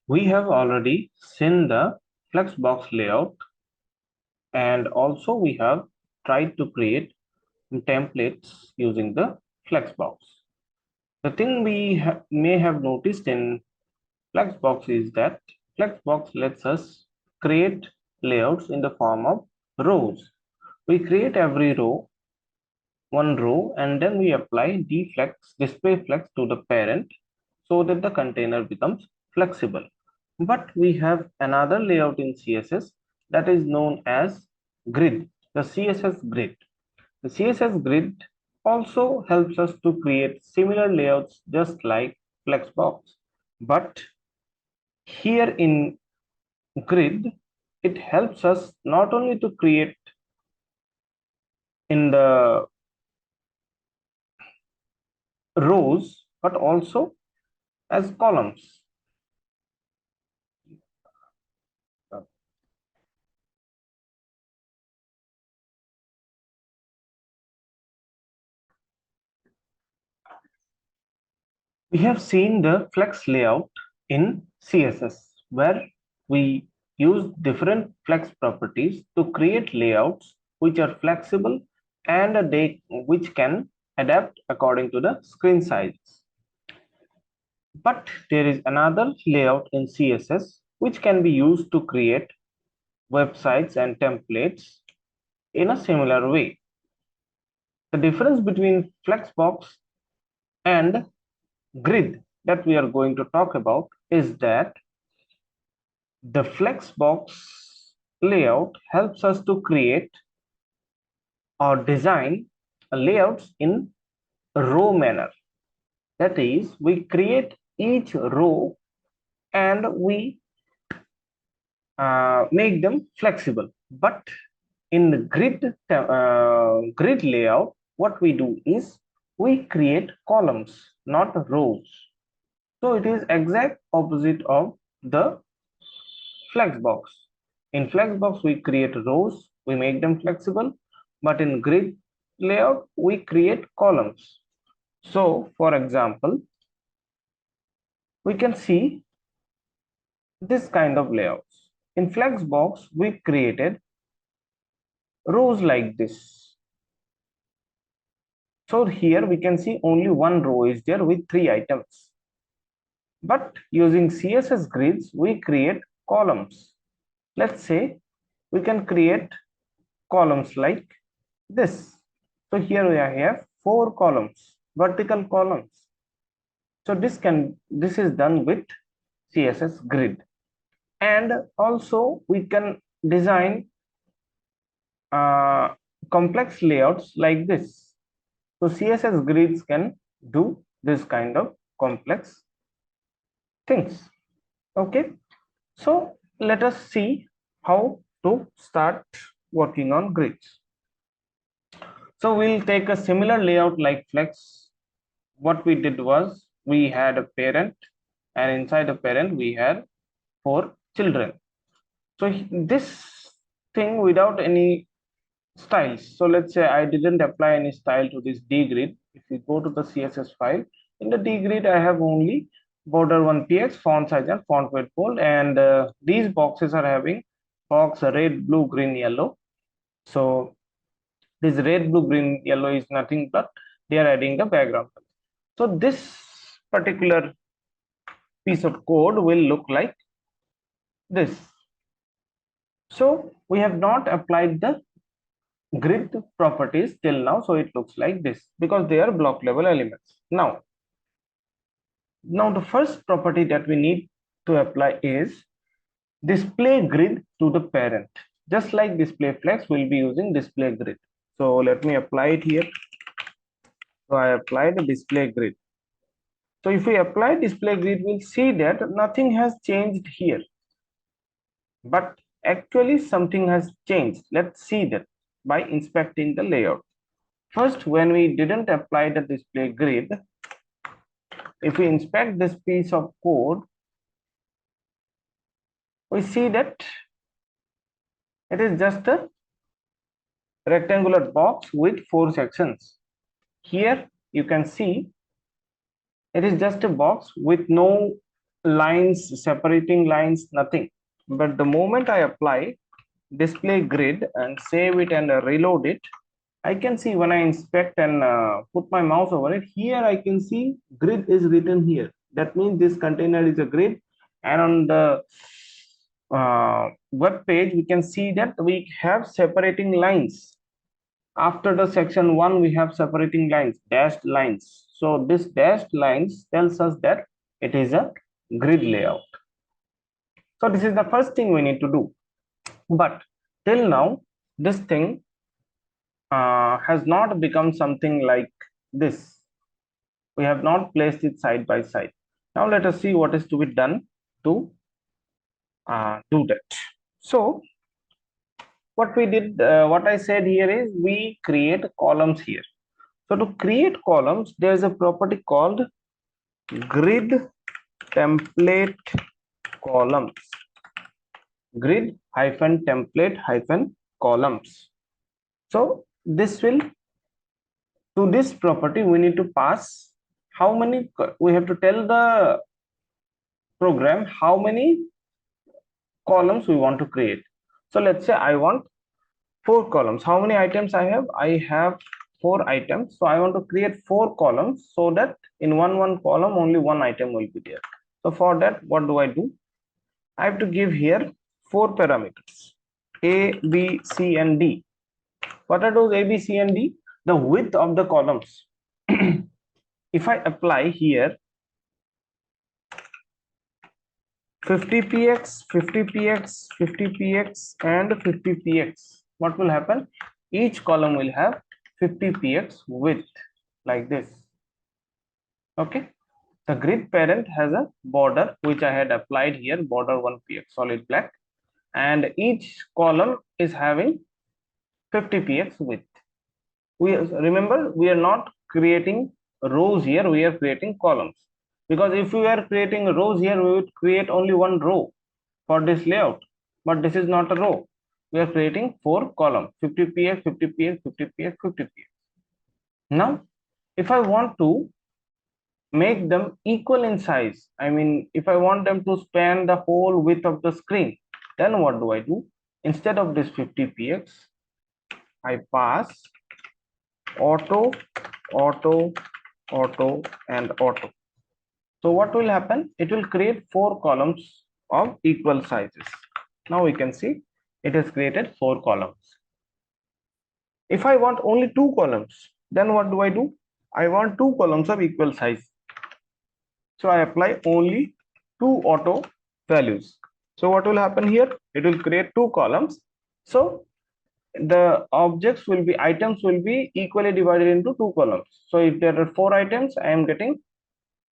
We have already seen the Flexbox layout, and also we have tried to create templates using the Flexbox. The thing we may have noticed in Flexbox is that Flexbox lets us create layouts in the form of rows. We create every row, one row, and then we apply display flex to the parent so that the container becomes flexible. But we have another layout in CSS that is known as grid, the CSS grid. The CSS grid also helps us to create similar layouts just like Flexbox. But here in grid, it helps us not only to create in the rows, but also as columns. We have seen the flex layout in CSS, where we use different flex properties to create layouts which are flexible and which can adapt according to the screen sizes. But there is another layout in CSS which can be used to create websites and templates in a similar way. The difference between Flexbox and grid that we are going to talk about is that the Flexbox layout helps us to create or design layouts in row manner. That is, we create each row and we make them flexible. But in the grid layout, what we do is we create columns, not rows. So it is exact opposite of the Flexbox. In Flexbox, we create rows, we make them flexible, but in grid layout, we create columns. So, for example, we can see this kind of layouts. In Flexbox, we created rows like this. So here we can see only one row is there with 3 items. But using CSS grids, we create columns. Let's say we can create columns like this. So here we have 4 columns, vertical columns. So this is done with CSS grid. And also we can design complex layouts like this. So CSS grids can do this kind of complex things. Okay, so let us see how to start working on grids. So we'll take a similar layout like Flex. What we did was we had a parent, and inside the parent we had 4 children. So this thing without any styles. So let's say I didn't apply any style to this D grid. If we go to the CSS file, in the D grid I have only border 1px, font size and font weight bold, and these boxes are having box red, blue, green, yellow. So this red, blue, green, yellow is nothing but they are adding the background. So this particular piece of code will look like this. So we have not applied the grid properties till now, so it looks like this because they are block level elements. Now the first property that we need to apply is display grid to the parent. Just like display flex, we'll be using display grid. So let me apply it here. So I applied the display grid. So if we apply display grid, we'll see that nothing has changed here, but actually something has changed. Let's see that by inspecting the layout. First, when we didn't apply the display grid, if we inspect this piece of code, we see that it is just a rectangular box with 4 sections. Here you can see it is just a box with no lines, separating lines, nothing. But the moment I apply display grid and save it and reload it, I can see when I inspect and put my mouse over it, here I can see grid is written here. That means this container is a grid, and on the web page we can see that we have separating lines. After the section 1 we have separating lines, dashed lines. So this dashed lines tells us that it is a grid layout. So this is the first thing we need to do. But till now this thing has not become something like this. We have not placed it side by side. Now let us see what is to be done to do that. So what we did, what I said here is we create columns here. So to create columns, there is a property called grid template columns. Grid hyphen template hyphen columns. So this will, to this property we need to pass how many, we have to tell the program how many columns we want to create. So let's say I want 4 columns. How many items I have? I have 4 items. So I want to create 4 columns so that in one column only one item will be there. So for that, what do I do? I have to give here 4 parameters, A, B, C and D. What are those A, B, C and D? The width of the columns. If I apply here 50px, 50px, 50px and 50px, what will happen? Each column will have 50px width like this. Okay, the grid parent has a border which I had applied here, border 1px solid black, and each column is having 50px width. We remember we are not creating rows here, we are creating columns, because if we are creating rows here we would create only one row for this layout, but this is not a row. We are creating 4 columns, 50px, 50px, 50px, 50px. Now if I want to make them equal in size, I mean if I want them to span the whole width of the screen, then what do I do? Instead of this 50px, I pass auto, auto, auto and auto. So what will happen? It will create 4 columns of equal sizes. Now we can see it has created 4 columns. If I want only 2 columns, then what do I do? I want 2 columns of equal size. So I apply only 2 auto values. So what will happen here? It will create 2 columns. So the objects will be, items will be equally divided into 2 columns. So if there are 4 items, I am getting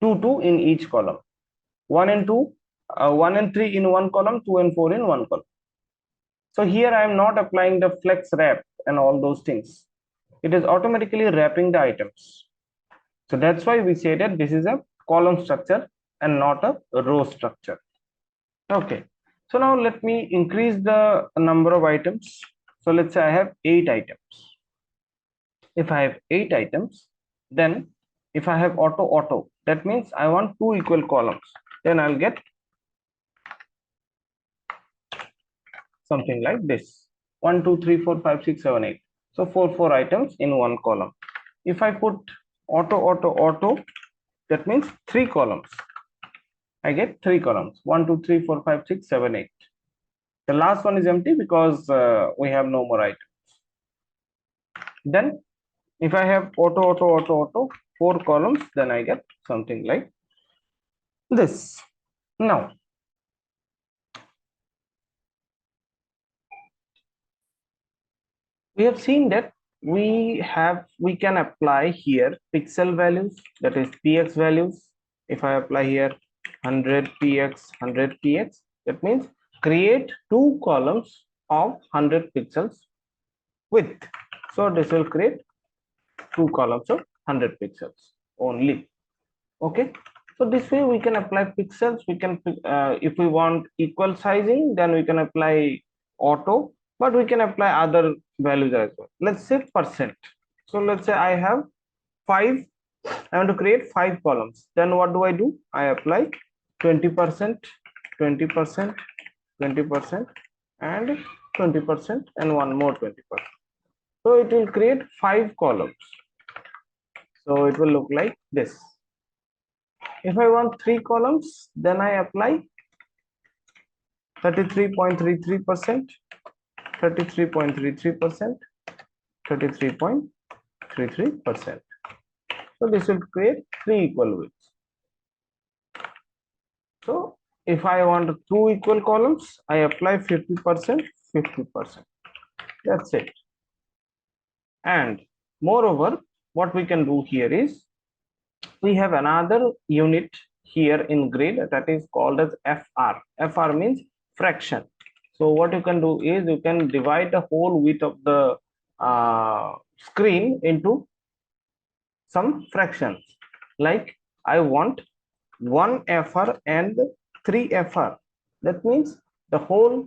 2 in each column. 1 and 2, 1 and 3 in one column, 2 and 4 in one column. So here I am not applying the flex wrap and all those things. It is automatically wrapping the items. So that's why we say that this is a column structure and not a row structure. Okay. So now let me increase the number of items. So let's say I have 8 items. If I have 8 items, then if I have auto, that means I want 2 equal columns. Then I'll get something like this: 1, 2, 3, 4, 5, 6, 7, 8. So 4 items in one column. If I put auto, that means 3 columns. I get 3 columns: 1, 2, 3, 4, 5, 6, 7, 8. The last one is empty because we have no more items. Then if I have auto, 4 columns, then I get something like this. Now we have seen that we can apply here pixel values, that is px values. If I apply here 100 px, 100 px, that means create 2 columns of 100 pixels width. So this will create 2 columns of 100 pixels only. Okay, so this way we can apply pixels. We can if we want equal sizing, then we can apply auto, but we can apply other values as well. Let's say percent. So let's say I have 5, I want to create 5 columns. Then what do? I apply 20%, 20%, 20%, and 20%, and one more 20%. So it will create 5 columns. So it will look like this. If I want 3 columns, then I apply 33.33%, 33.33%, 33.33%. So this will create 3 equal widths. So if I want 2 equal columns, I apply 50%, 50%. That's it. And moreover, what we can do here is we have another unit here in grid that is called as FR. FR means fraction. So what you can do is you can divide the whole width of the screen into some fractions. Like I want 1 FR and 3 FR. That means the whole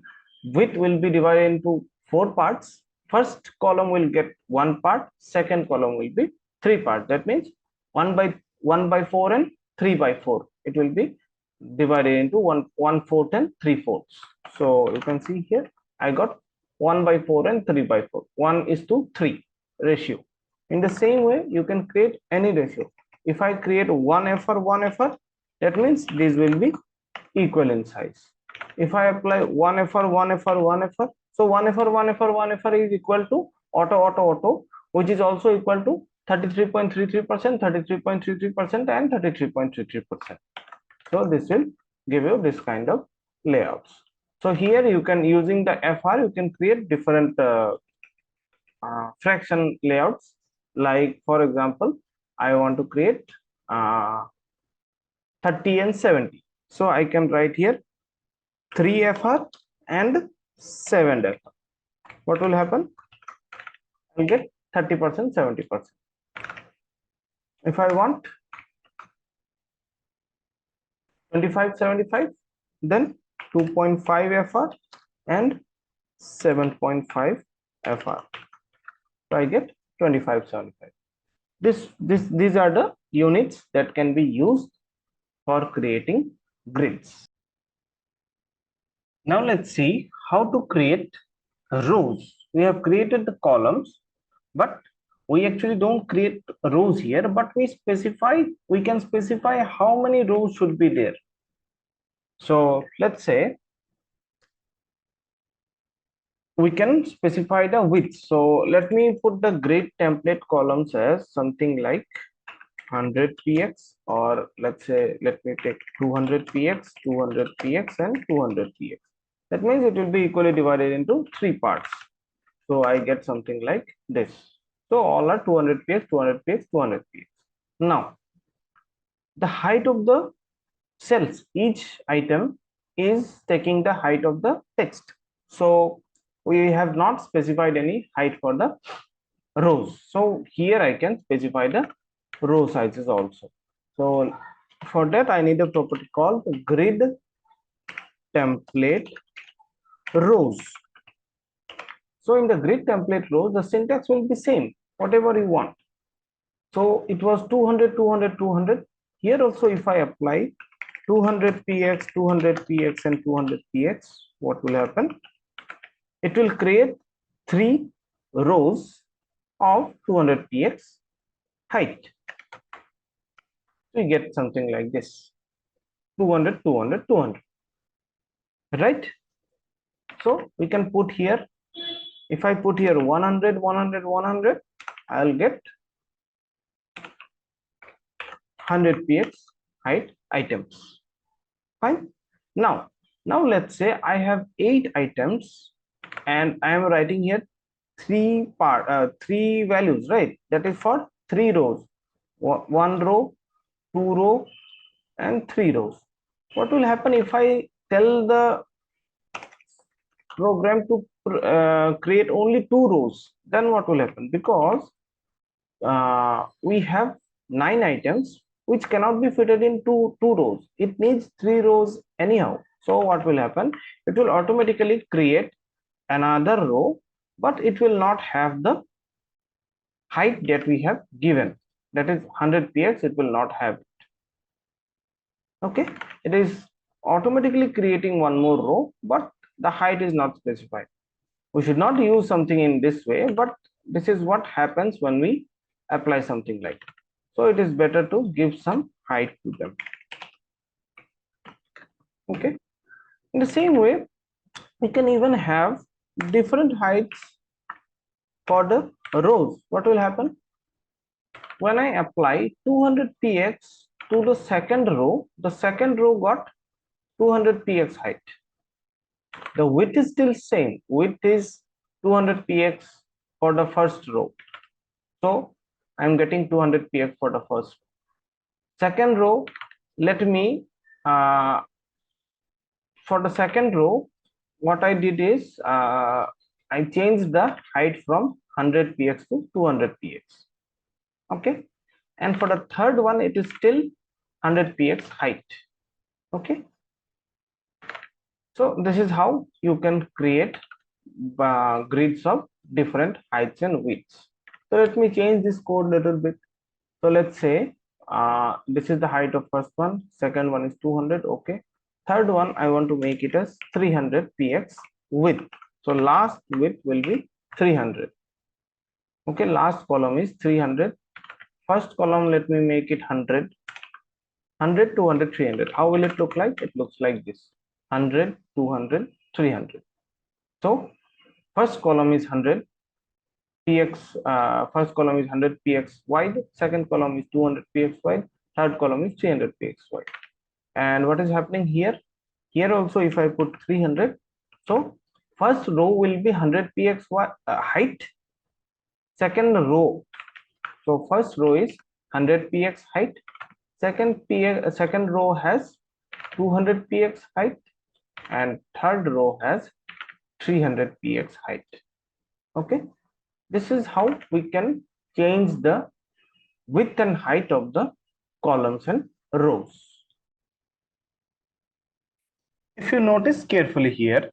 width will be divided into 4 parts. First column will get 1 part, second column will be 3 parts. That means 1 by 4 and 3 by 4. It will be divided into 1/4 and 3/4. So you can see here I got 1 by 4 and 3 by 4. 1:3 ratio. In the same way, you can create any ratio. If I create 1 FR, 1 FR, that means these will be equal in size. If I apply 1 FR, 1 FR, 1 FR, so 1 FR, 1 FR, 1 FR is equal to auto, which is also equal to 33.33%, 33.33%, and 33.33%. So this will give you this kind of layouts. So here you can, using the FR, you can create different fraction layouts. Like for example, I want to create 30 and 70. So I can write here 3 FR and 7 FR. What will happen? I'll get 30%, 70%. If I want 25, 75, then 2.5 FR and 7.5 FR. So I get 25, 75. These are the units that can be used for creating grids. Now let's see how to create rows. We have created the columns, but we actually don't create rows here, but we can specify how many rows should be there. So let's say we can specify the width. So let me put the grid template columns as something like 100 px, or let's say, let me take 200 px, 200 px, and 200 px. That means it will be equally divided into 3 parts. So I get something like this. So all are 200 px, 200 px, 200 px. Now the height of the cells, each item is taking the height of the text. So we have not specified any height for the rows. So here I can specify the row sizes also. So for that I need a property called grid template rows. So in the grid template rows, the syntax will be same, whatever you want. So it was 200, 200, 200. Here also, if I apply 200 px, 200 px, and 200 px, what will happen? It will create 3 rows of 200 px height. We get something like this: 200, 200, 200. Right? So we can put here, if I put here 100, 100, 100, I'll get 100 px height items. Fine. Now let's say I have 8 items and I am writing here 3 values, right? That is for 3 rows: 1 row, 2 row, and 3 rows. What will happen if I tell the program to create only 2 rows? Then what will happen? Because we have 9 items which cannot be fitted in two rows. It needs 3 rows anyhow. So what will happen? It will automatically create another row, but it will not have the height that we have given. That is 100 px, it will not have it. Okay, it is automatically creating one more row, but the height is not specified. We should not use something in this way, but this is what happens when we apply something like that. So it is better to give some height to them. Okay, in the same way we can even have different heights for the rows. What will happen when I apply 200 px to the second row got 200 px height. The width is still same. Width is 200 px for the first row. So I'm getting 200 px for the first. Second row, let me for the second row, what I did is I changed the height from 100 px to 200 px. Okay, and for the third one, it is still 100 px height. Okay, so this is how you can create grids of different heights and widths. So let me change this code a little bit. So let's say this is the height of first one, second one is 200. Okay, third one I want to make it as 300 px width. So last width will be 300. Okay, last column is 300. First column, let me make it 100. 100, 200, 300. How will it look like? It looks like this: 100, 200, 300. So first column is 100 px. First column is 100 px wide. Second column is 200 px wide. Third column is 300 px wide. And what is happening here? Here also, if I put 300, so first row will be 100 px height. Second row, so first row is 100 px height. Second row has 200 px height, and third row has 300 px height. Okay, this is how we can change the width and height of the columns and rows. If you notice carefully here,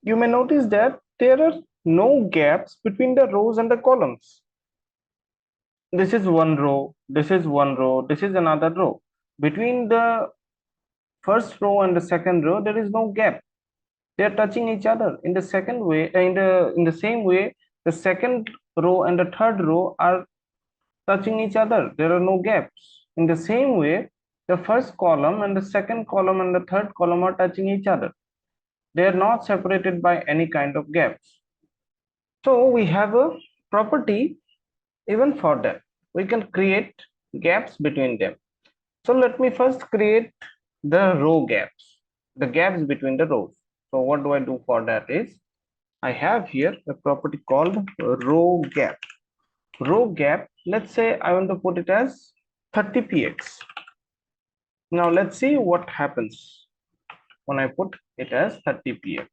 you may notice that there are no gaps between the rows and the columns. This is one row, this is one row, this is another row. Between the first row and the second row, there is no gap. They are touching each other. In the second way, in the same way, the second row and the third row are touching each other. There are no gaps. In the same way, the first column and the second column and the third column are touching each other. They are not separated by any kind of gaps. So we have a property even for that. We can create gaps between them. So let me first create the row gaps, the gaps between the rows. So what do I do for that is, I have here a property called row gap. Row gap, let's say I want to put it as 30 px. Now let's see what happens when I put it as 30 px.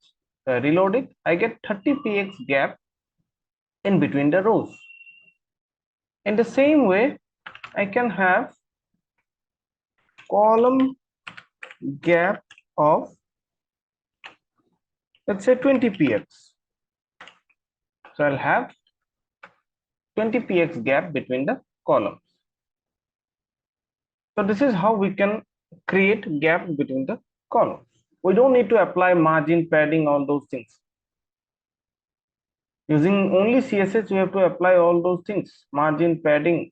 So I reload it, I get 30 px gap in between the rows. In the same way, I can have column gap of, let's say, 20 px. So I'll have 20 px gap between the columns. So this is how we can create gaps between the columns. We don't need to apply margin, padding, all those things. Using only CSS, you have to apply all those things: margin, padding,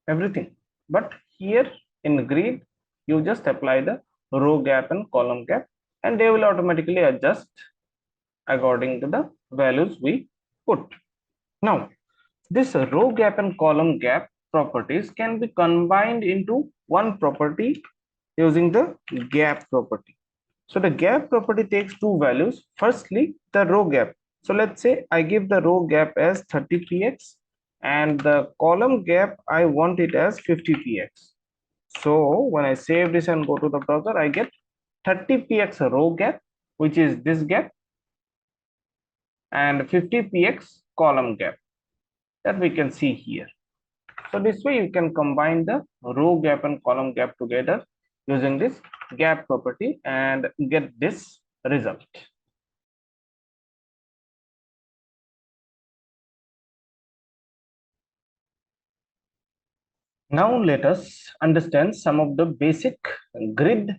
everything. But here in grid, you just apply the row gap and column gap, and they will automatically adjust according to the values we put. Now, this row gap and column gap properties can be combined into one property using the gap property. So the gap property takes two values. Firstly, the row gap. So let's say I give the row gap as 30 px, and the column gap I want it as 50 px. So when I save this and go to the browser, I get 30 px row gap, which is this gap, and 50 px column gap that we can see here. So this way you can combine the row gap and column gap together using this gap property and get this result. Now let us understand some of the basic grid,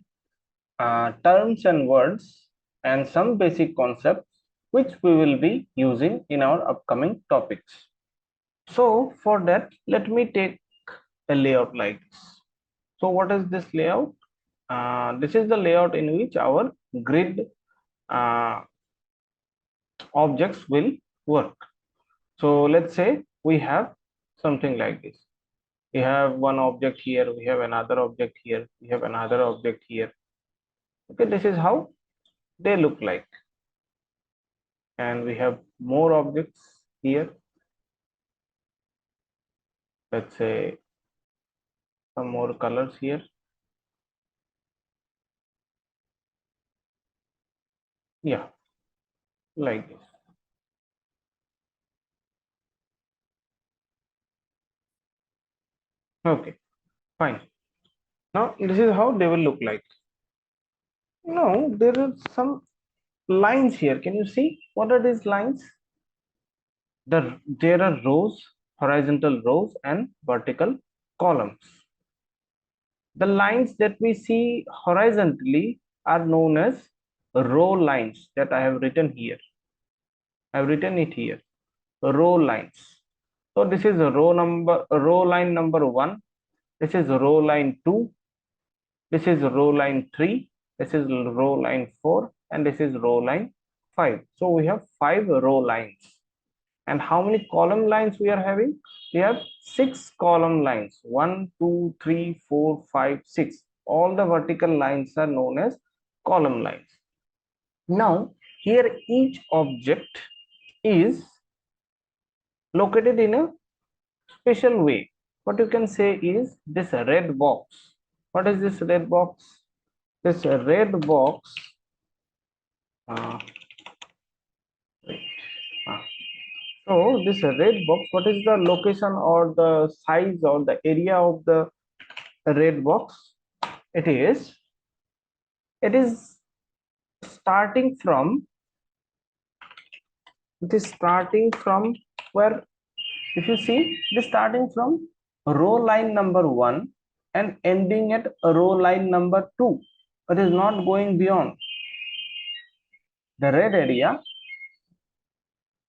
terms and words, and some basic concepts which we will be using in our upcoming topics. So for that, let me take a layout like this. So what is this layout? This is the layout in which our grid uh, objects will work. So let's say we have something like this. We have one object here, we have another object here, we have another object here. Okay, this is how they look like. And we have more objects here. Let's say some more colors here. Yeah, like this. Okay, fine. Now this is how they will look like. Now there are some lines here. Can you see what are these lines? There are rows, horizontal rows and vertical columns. The lines that we see horizontally are known as row lines that I have written here. I have written it here, row lines. So this is row line number 1. This is row line 2. This is row line 3. This is row line 4, and this is row line 5. So we have 5 row lines. And how many column lines we are having? We have 6 column lines. 1, 2, 3, 4, 5, 6. All the vertical lines are known as column lines. Now here each object is located in a special way. What you can say is this red box. What is this red box? This red box uh, so this red box, what is the location or the size or the area of the red box? It is starting from where, if you see, it is starting from row line number 1 and ending at row line number 2. It is not going beyond. The red area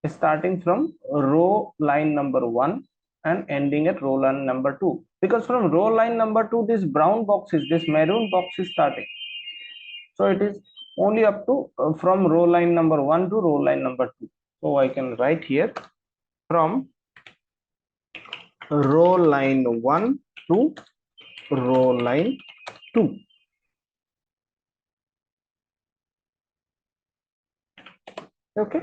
is starting from row line number 1 and ending at row line number 2, because from row line number 2 this brown box is, this maroon box is starting. So it is only up to from row line number 1 to row line number 2. So I can write here from row line 1 to row line 2. Okay,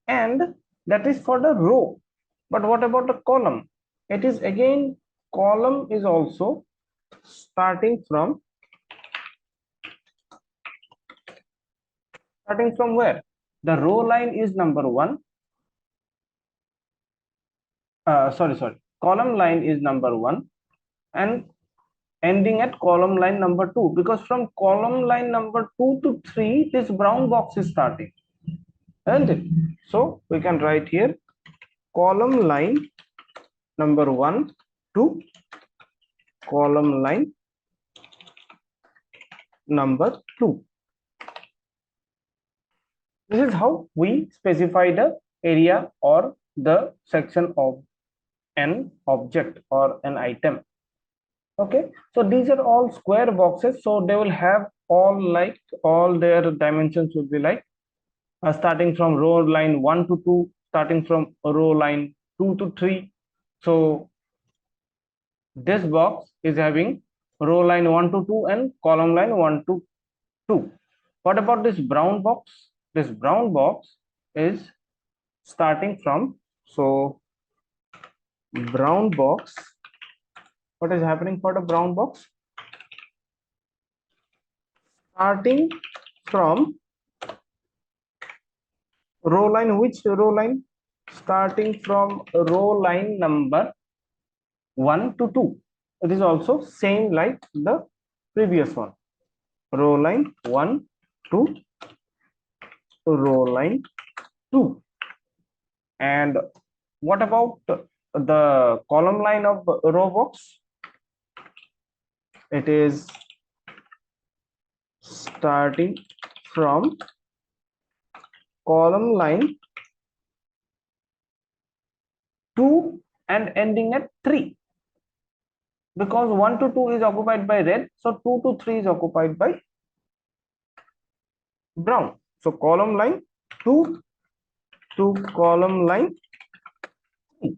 and that is for the row. But what about the column? It is again, column is also starting from where? The row line is number 1. Sorry, column line is number 1 and ending at column line number 2, because from column line number 2 to 3 this brown box is starting, isn't it? So we can write here column line number 1 to column line number 2. This is how we specify the area or the section of an object or an item. Okay, so these are all square boxes, so they will have all their dimensions will be like starting from row line 1 to 2, starting from row line 2 to 3. So this box is having row line 1 to 2 and column line 1 to 2. What about this brown box? This brown box is starting from, so brown box, what is happening for the brown box? Starting from row line, which row line? Starting from row line number 1 to 2. It is also same like the previous one. Row line 1 to row line 2. And what about the column line of row box? It is starting from column line 2 and ending at 3, because 1 to 2 is occupied by red, so 2 to 3 is occupied by brown. So column line 2 to column line 3.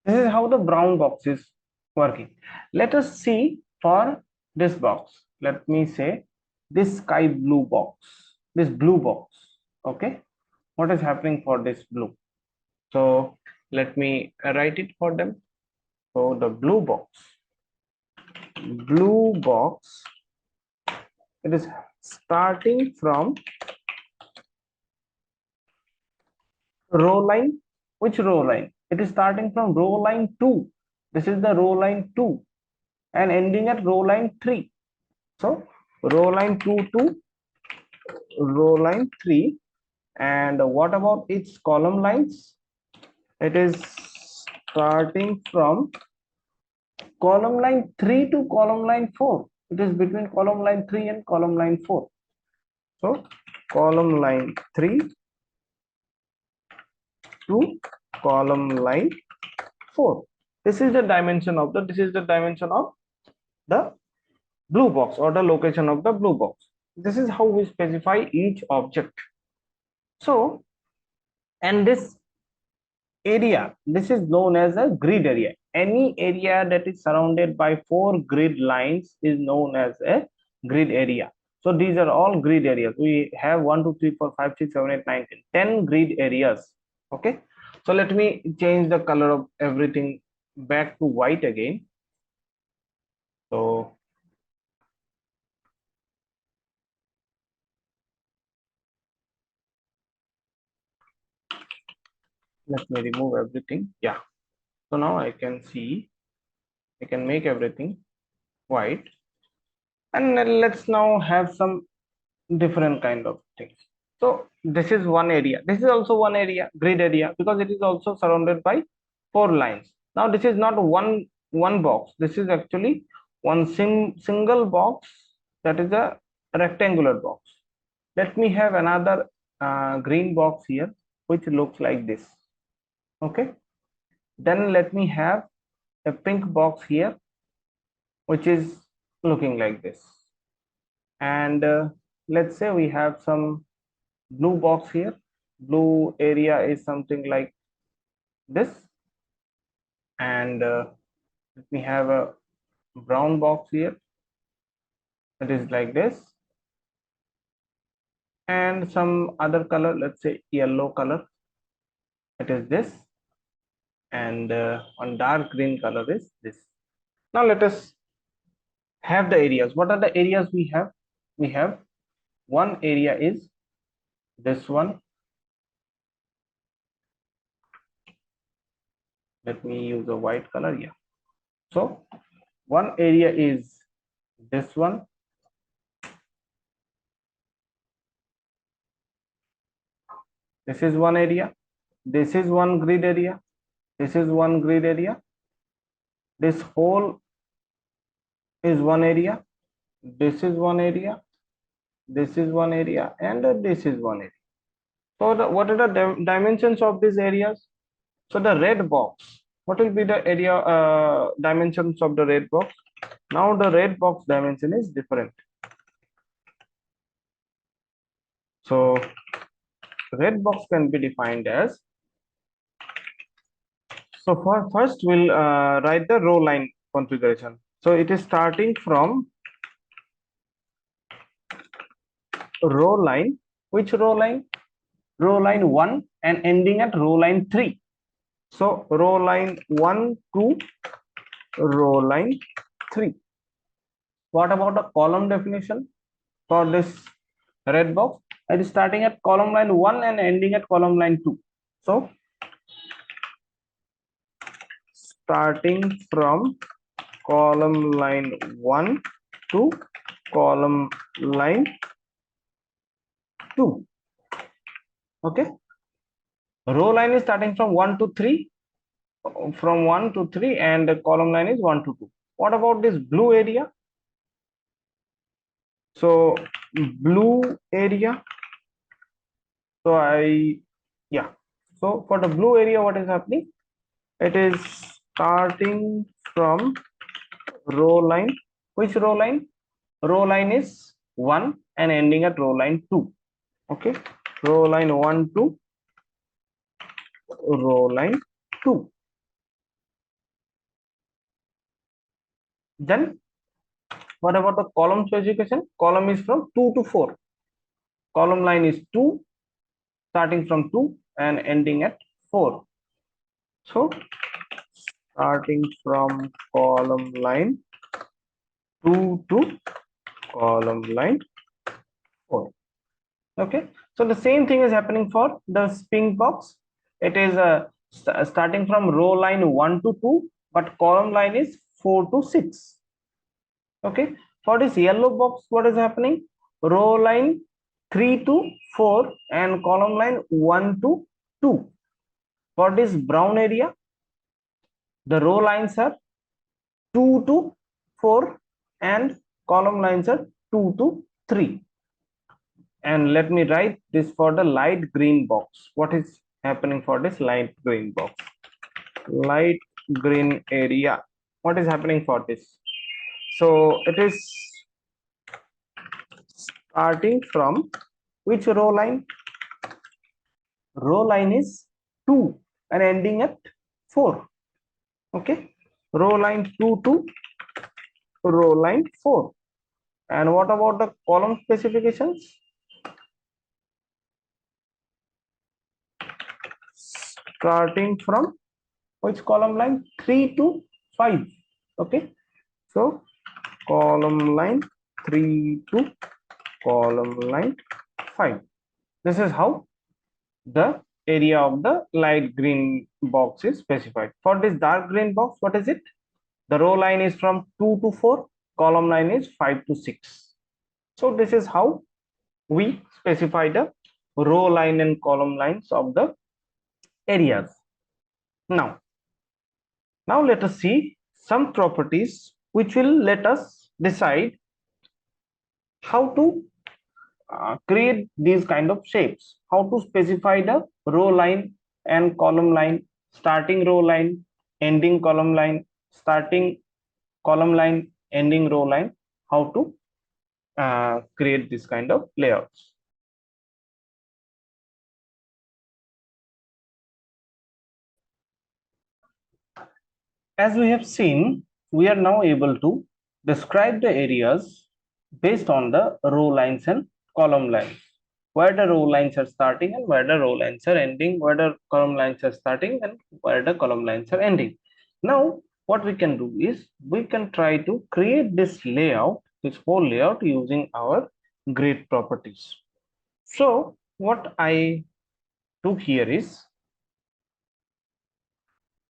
This is how the brown box is working. Let us see for this box. Let me say this sky blue box, this blue box. Okay, what is happening for this blue? So let me write it for them. So the blue box, it is starting from row line. Which row line? It is starting from row line 2. This is the row line 2 and ending at row line 3. So row line 2 to row line 3. And what about its column lines? It is starting from column line 3 to column line 4. It is between column line 3 and column line 4. So column line 3 to column line 4. This is the dimension of the blue box, or the location of the blue box. This is how we specify each object. So, and this area, this is known as a grid area. Any area that is surrounded by 4 grid lines is known as a grid area. So these are all grid areas. We have 1 2 3 4 5 6 7 8 9 10 grid areas. Okay, so let me change the color of everything back to white again. So let me remove everything. Yeah, so now I can see, I can make everything white, and let's now have some different kind of things. So this is one area, this is also one area, grid area, because it is also surrounded by 4 lines. Now this is not one box, this is actually one single box, that is a rectangular box. Let me have another green box here which looks like this. Okay, then let me have a pink box here which is looking like this, and let's say we have some blue box here. Blue area is something like this, and let me have a brown box here, it is like this, and some other color, let's say yellow color, it is this, and on dark green color is this. Now let us have the areas. What are the areas we have? We have one area is this one. Let me use a white color. Yeah, so one area is this one, this is one area, this is one grid area, this is one grid area, this whole is one area, this is one area, this is one area, and this is one area. So what are the dimensions of these areas? So the red box, what will be the area dimensions of the red box? Now the red box dimension is different. So red box can be defined as, so for first we'll write the row line configuration. So it is starting from row line. Which row line? Row line 1 and ending at row line 3. So row line 1 to row line 3. What about the column definition for this red box? It is starting at column line 1 and ending at column line 2. So starting from column line 1 to column line 2. Okay, row line is starting from 1 to 3, from 1 to 3, and the column line is 1 to 2. What about this blue area? So blue area. So yeah. So for the blue area, what is happening? It is starting from row line. Which row line? Row line is 1 and ending at row line 2. Okay. Row line 1 to row line 2. Then what about the column specification? Column is from 2 to 4. Column line is 2, starting from 2 and ending at 4. So starting from column line 2 to column line 4. Okay. So the same thing is happening for the pink box. It is starting from row line 1 to 2, but column line is 4 to 6. Okay. For this yellow box, what is happening? Row line 3 to 4 and column line 1 to 2. For this brown area, the row lines are 2 to 4 and column lines are 2 to 3. And let me write this for the light green box. What is happening for this light green box? Light green area. What is happening for this? So it is starting from which row line? Row line is 2 and ending at 4. Okay. Row line 2 to row line 4. And what about the column specifications? Starting from which column line? 3 to 5. Okay. So column line 3 to column line 5. This is how the area of the light green box is specified. For this dark green box, what is it? The row line is from 2 to 4, column line is 5 to 6. So this is how we specify the row line and column lines of the areas. Now let us see some properties which will let us decide how to create these kind of shapes, how to specify the row line and column line, starting row line, ending column line, starting column line, ending row line, how to create this kind of layouts. As we have seen, we are now able to describe the areas based on the row lines and column lines, where the row lines are starting and where the row lines are ending, where the column lines are starting and where the column lines are ending. Now, what we can do is we can try to create this layout, this whole layout using our grid properties. So what I do here is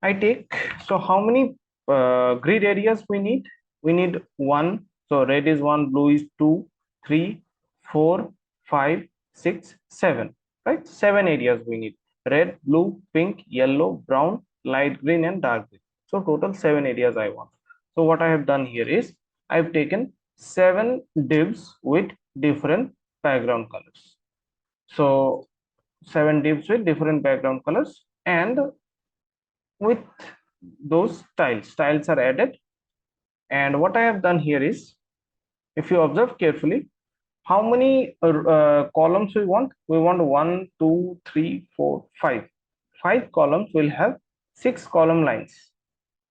I take, so how many grid areas we need? We need 1. So red is 1, blue is 2, 3, 4, 5, 6, 7. Right? 7 areas we need. Red, blue, pink, yellow, brown, light green and dark green. So total 7 areas I want. So what I have done here is I've taken 7 divs with different background colors. So 7 divs with different background colors, and with those styles are added. And what I have done here is, if you observe carefully, how many columns we want? We want 1, 2, 3, 4, 5. 5 columns will have 6 column lines.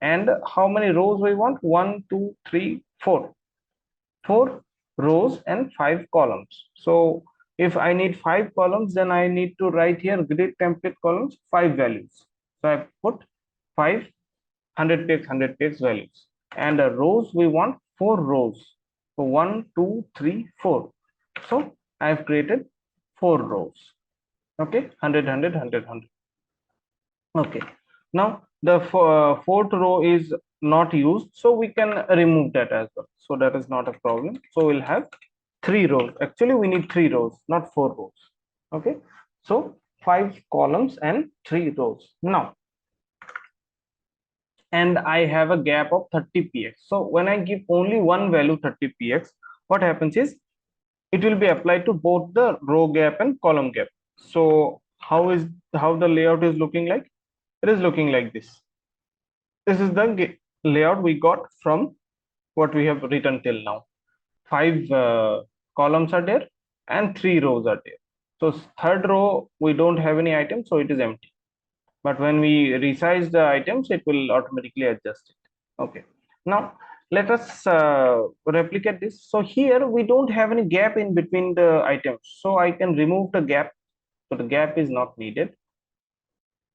And how many rows we want? 1, 2, 3, 4. 4 rows and 5 columns. So if I need 5 columns, then I need to write here grid template columns 5 values. So I put 5 100 px 100 px values, and rows we want 4 rows. So 1 2 3 4. So I have created 4 rows. Okay, 100 100 100 100. Okay, now the fourth row is not used, so we can remove that as well. So that is not a problem. So we'll have 3 rows. Actually we need 3 rows, not 4 rows. Okay, so 5 columns and 3 rows. Now, and I have a gap of 30 px. So when I give only one value 30 px, what happens is it will be applied to both the row gap and column gap. So how the layout is looking like? It is looking like this. This is the layout we got from what we have written till now. 5 columns are there and 3 rows are there. So third row we don't have any items, so it is empty. But when we resize the items, it will automatically adjust it. Okay. Now let us replicate this. So here we don't have any gap in between the items, so I can remove the gap. So the gap is not needed.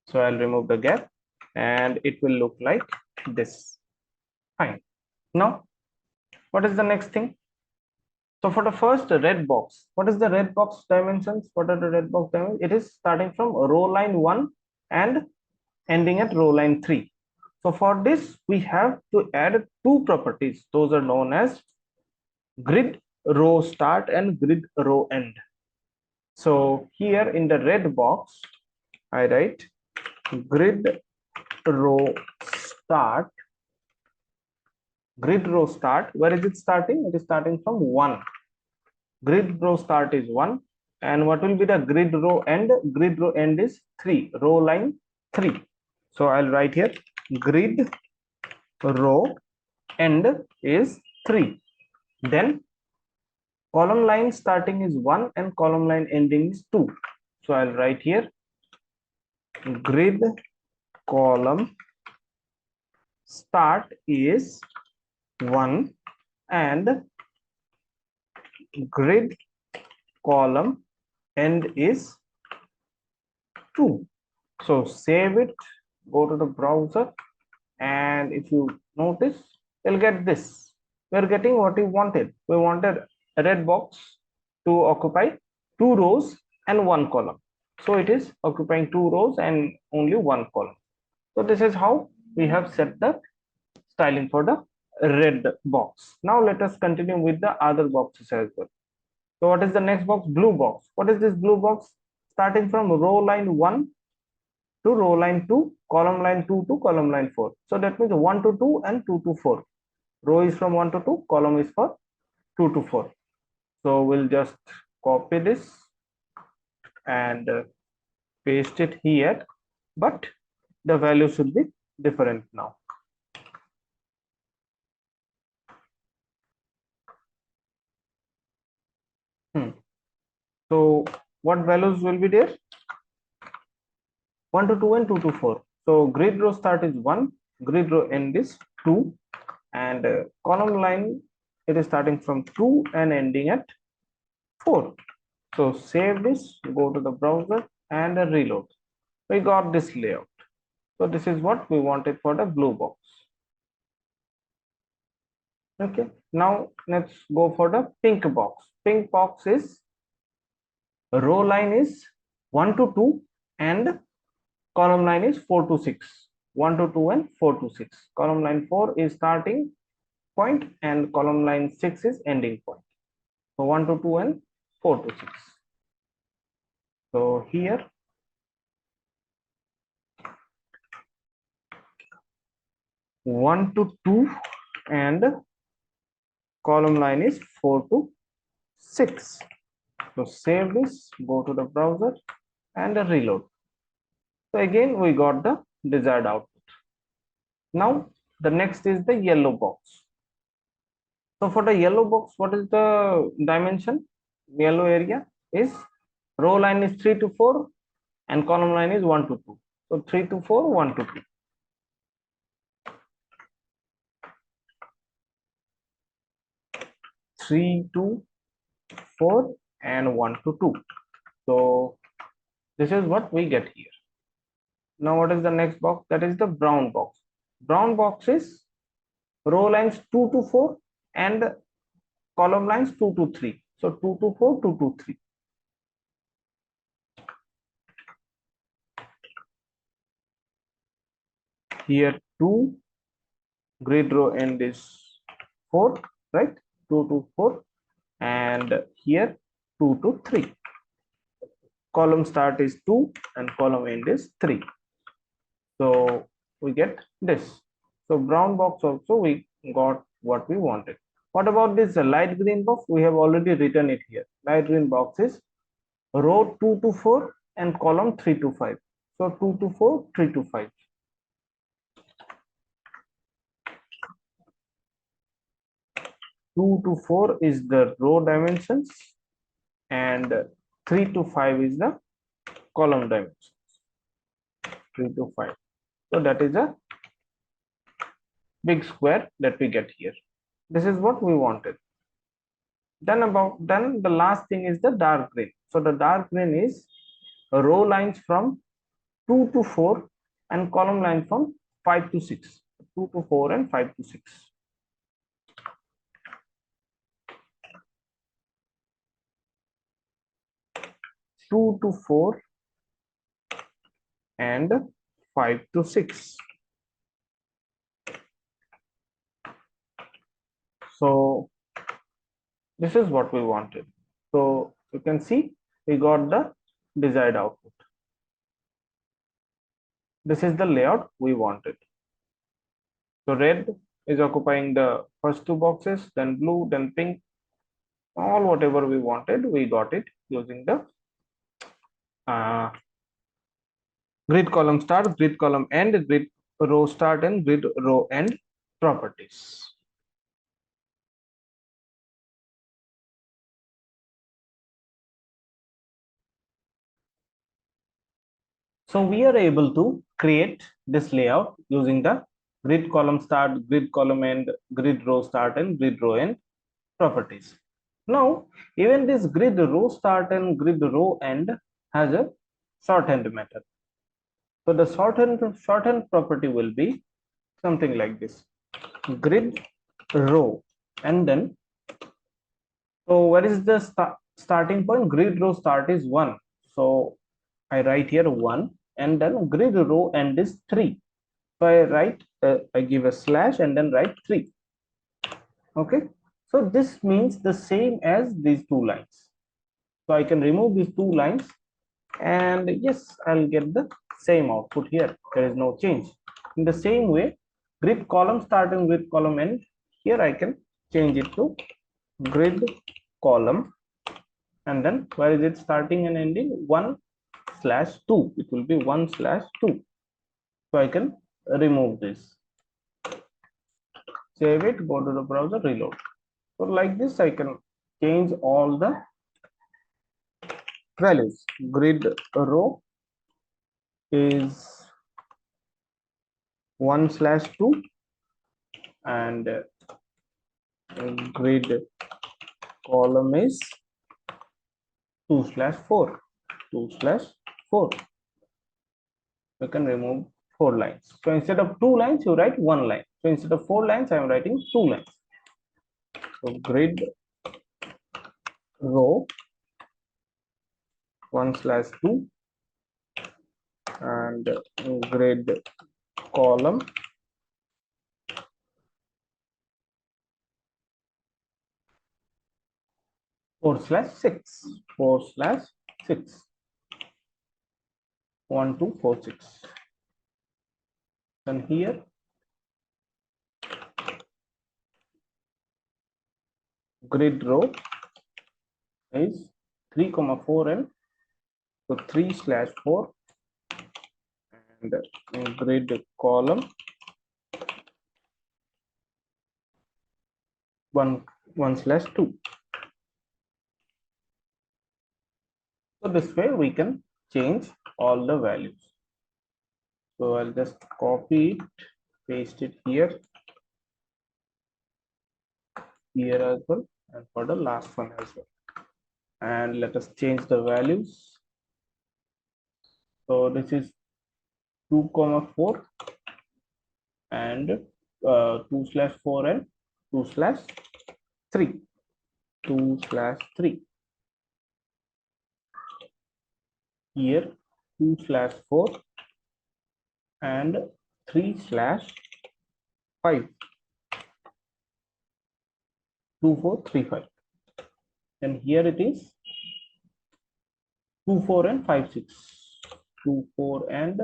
So I'll remove the gap and it will look like this. Fine. Now what is the next thing? So for the first red box, what is the red box dimensions? What are the red box dimensions? It is starting from row line 1 and ending at row line 3. So for this, we have to add two properties. Those are known as grid row start and grid row end. So here in the red box, I write grid row start. Grid row start, where is it starting? It is starting from 1. Grid row start is 1. And what will be the grid row end? Grid row end is 3. Row line 3. So I'll write here grid row end is 3. Then column line starting is 1 and column line ending is 2. So I'll write here grid column start is 1 and grid column end is 2. So save it, go to the browser, and if you notice, you'll get this. We're getting what we wanted. We wanted a red box to occupy 2 rows and 1 column. So it is occupying 2 rows and only 1 column. So this is how we have set the styling for the red box. Now let us continue with the other boxes as well. So what is the next box? Blue box. What is this blue box? Starting from row line 1 to row line 2, column line 2 to column line 4. So that means 1 to 2 and 2 to 4. Row is from 1 to 2, column is for 2 to 4. So we'll just copy this and paste it here, but the value should be different now. So what values will be there? 1 to 2 and 2 to 4. So grid row start is 1, grid row end is 2, and column line, it is starting from 2 and ending at 4. So save this, go to the browser and reload. We got this layout. So this is what we wanted for the blue box. Okay, now let's go for the pink box. Pink box is row line is 1 to 2 and column line is 4 to 6. 1 to 2 and 4 to 6. Column line 4 is starting point and column line 6 is ending point. So 1 to 2 and 4 to 6. So here 1 to 2 and column line is 4 to 6. So save this, go to the browser and reload. So again we got the desired output. Now the next is the yellow box. So for the yellow box, what is the dimension? Yellow area is row line is 3 to 4 and column line is 1 to 2. So 3 to 4, 1 to 2. Three to 4 and 1 to 2. So this is what we get here. Now what is the next box? That is the brown box. Brown box is row lines 2 to 4 and column lines 2 to 3. So 2 to 4, 2 to 3. Here 2, grid row end is 4, right? 2 to 4, and here 2 to 3. Column start is 2 and column end is 3. So we get this. So brown box also we got what we wanted. What about this light green box? We have already written it here. Light green box is row 2 to 4 and column 3 to 5. So 2 to 4, 3 to 5. 2 to 4 is the row dimensions and 3 to 5 is the column dimensions. 3 to 5. So that is a big square that we get here. This is what we wanted. Then the last thing is the dark green. So the dark green is row lines from 2 to 4 and column line from 5 to 6. 2 to 4 and 5 to 6. Two to 4 and 5 to 6. So this is what we wanted. So you can see we got the desired output. This is the layout we wanted. So red is occupying the first two boxes, then blue, then pink. All whatever we wanted, we got it using the grid column start, grid column end, grid row start, and grid row end properties. So we are able to create this layout using the grid column start, grid column end, grid row start, and grid row end properties. Now, even this grid row start and grid row end has a shorthand method. So the shorthand property will be something like this: grid row, and then so what is the starting point? Grid row start is 1. So I write here 1, and then grid row end is 3. So I write, I give a slash and then write 3. Okay. So this means the same as these two lines. So I can remove these two lines and yes, I'll get the same output here. There is no change. In the same way, grid column start and grid column end, here I can change it to grid column, and then where is it starting and ending? 1/2. It will be 1/2. So I can remove this. Save it, go to the browser, reload. So like this, I can change all the values. Grid row is 1/2 and grid column is 2/4. 2/4. We can remove 4 lines. So instead of 2 lines, you write 1 line. So instead of 4 lines, I am writing 2 lines. So grid row 1/2 and grid column 4/6. 4/6. 1, 2, 4, 6. And here grid row is 3, 4 and so 3/4 and grid column 1/2. So this way we can change all the values. So I'll just copy it, paste it here as well, and for the last one as well. And let us change the values. So this is 2, 4 and 2/4 and 2/3. 2/3. Here 2/4 and 3/5. 2, 4, 3, 5. And here it is 2, 4 and 5, 6. 2, 4 and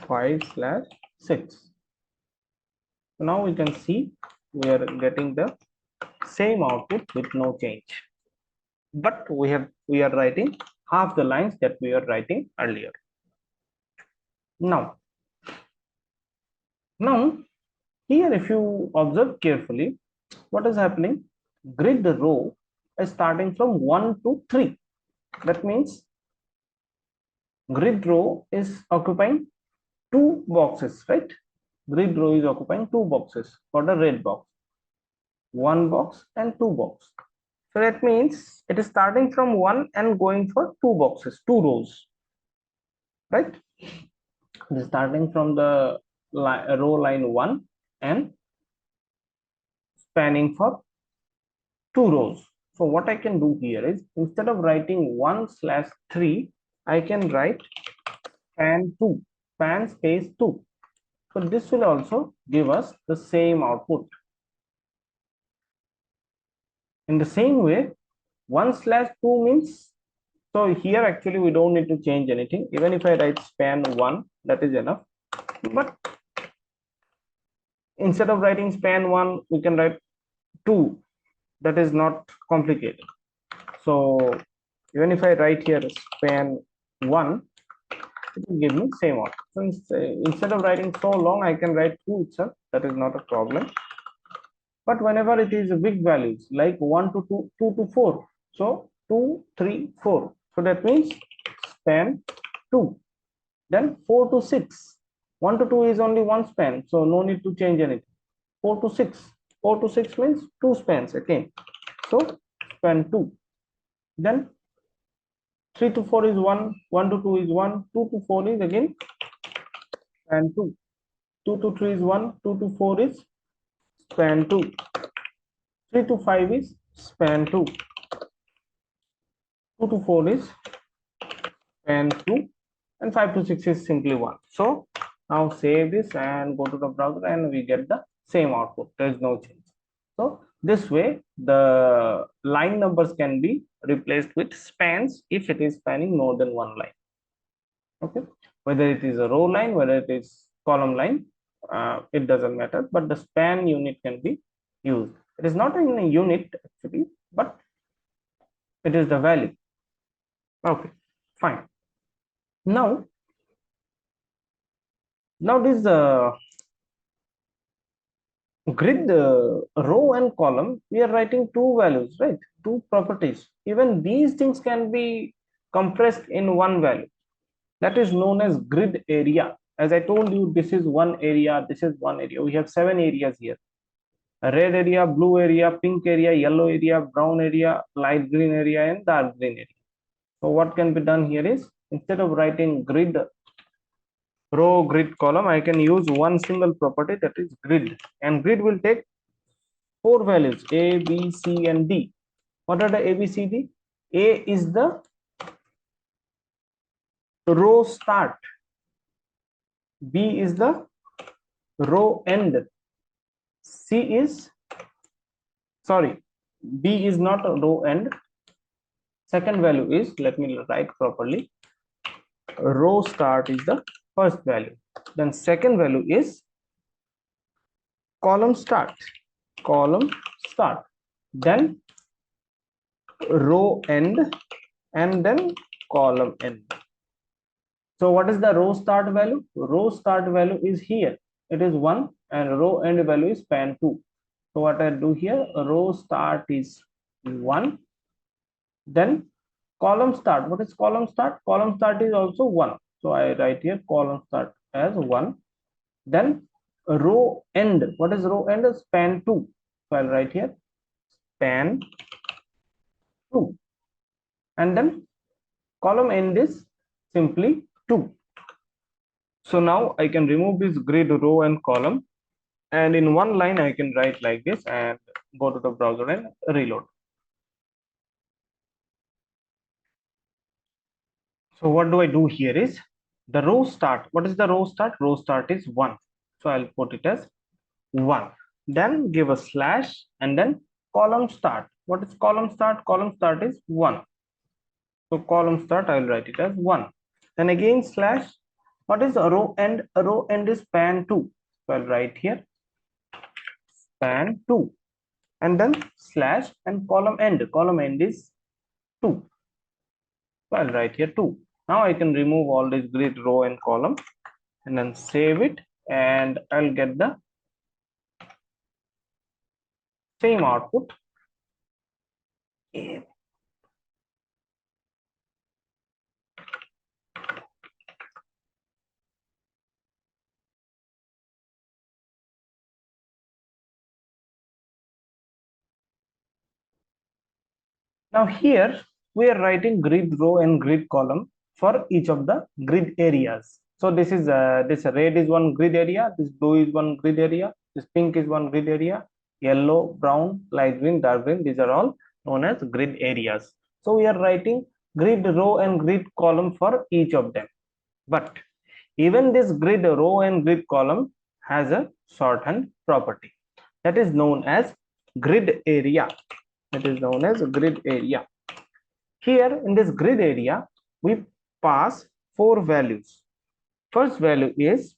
5/6. So now we can see we are getting the same output with no change, but we are writing half the lines that we were writing earlier. Now here, if you observe carefully, what is happening? Grid row is starting from 1 to 3. That means grid row is occupying 2 boxes, right? Grid row is occupying 2 boxes for the red box, 1 box and 2 box. So that means it is starting from 1 and going for 2 boxes, 2 rows, right? It is starting from the row line 1 and spanning for 2 rows. So what I can do here is, instead of writing 1/3, I can write span 2, span space 2. So this will also give us the same output. In the same way, 1/2 means, so here actually we don't need to change anything. Even if I write span 1, that is enough. But instead of writing span 1, we can write 2. That is not complicated. So even if I write here span 1, it will give me same output. So instead of writing so long, I can write 2 itself. That is not a problem. But whenever it is big values like 1 to 2, 2 to 4, so 2, 3, 4. So that means span 2. Then 4 to 6. 1 to 2 is only one span, so no need to change anything. 4 to 6. 4 to 6 means 2 spans again. So span 2. Then 3 to 4 is 1, 1 to 2 is 1, 2 to 4 is again span 2. 2 to 3 is 1, 2 to 4 is span 2. 3 to 5 is span 2. 2 to 4 is span 2. And 5 to 6 is simply 1. So now save this and go to the browser, and we get the same output. There is no change. So this way, the line numbers can be replaced with spans if it is spanning more than one line. Okay, whether it is a row line, whether it is column line, it doesn't matter, but the span unit can be used. It is not in a unit actually, but it is the value. Okay, fine. Now this grid row and column, we are writing 2 values, right? 2 properties. Even these things can be compressed in one value. That is known as grid area. As I told you, this is one area, this is one area. We have 7 areas here: a red area, blue area, pink area, yellow area, brown area, light green area, and dark green area. So what can be done here is, instead of writing grid row, grid column, I can use one single property, that is grid. And grid will take 4 values: A, B, C, and D. What are the A, B, C, D? A is the row start. B is the row end. C is, sorry, B is not a row end. Second value is, let me write properly, row start is the first value. Then second value is column start. Column start. Then row end, and then column end. So what is the row start value? Row start value is here. It is 1, and row end value is span 2. So what I do here, row start is 1. Then column start. What is column start? Column start is also 1. So I write here column start as 1. Then row end. What is row end? Span 2. So I'll write here span 2. And then column end is simply 2. So now I can remove this grid row and column, and in one line I can write like this and go to the browser and reload. So what do I do here is, the row start. What is the row start? Row start is 1. So I'll put it as 1. Then give a slash, and then column start. What is column start? Column start is 1. So column start, I will write it as 1. Then again slash. What is a row end? A row end is span 2. So I'll write here span 2, and then slash and column end is 2. So I'll write here 2. Now I can remove all this grid row and column and then save it, and I'll get the same output. Now here we are writing grid row and grid column for each of the grid areas. So this is this red is one grid area, this blue is one grid area, this pink is one grid area, yellow, brown, light green, dark green, these are all known as grid areas. So we are writing grid row and grid column for each of them. But even this grid row and grid column has a shorthand property that is known as grid area. That is known as grid area. Here in this grid area, we pass 4 values. First value is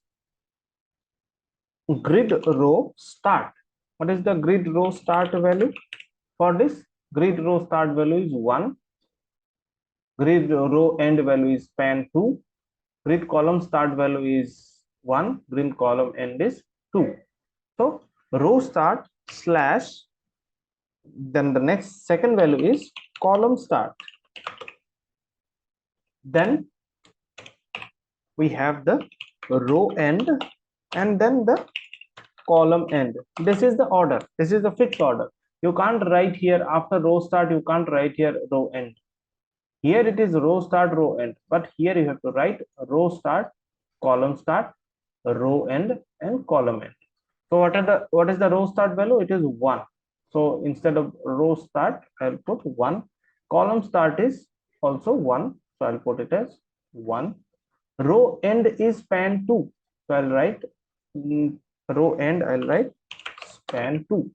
grid row start. What is the grid row start value? For this, grid row start value is 1. Grid row end value is span 2. Grid column start value is 1. Grid column end is 2. So row start slash, then the next second value is column start. Then we have the row end and then the column end. This is the order. This is the fixed order. You can't write here after row start, you can't write here row end. Here it is row start, row end, but here you have to write row start, row end, and column end. So what is the row start value? It is 1. So instead of row start, I'll put 1. Column start is also 1. So I'll put it as 1. Row end is span 2. So I'll write row end, I'll write span 2.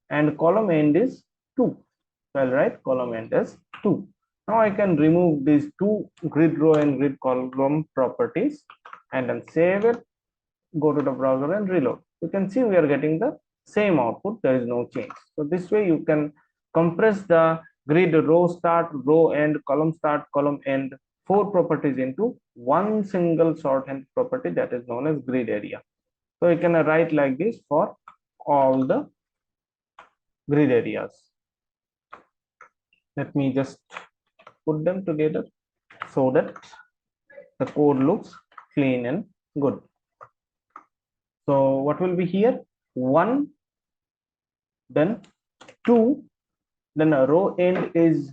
And column end is 2. So I'll write column end as 2. Now I can remove these 2 grid row and grid column properties and then save it, go to the browser and reload. You can see we are getting the same output. There is no change. So this way you can compress the grid row start, row end, column start, column end, 4 properties into one single shorthand property that is known as grid area. So you can write like this for all the grid areas. Let me just put them together so that the code looks clean and good. So what will be here? 1, then 2, then a row end is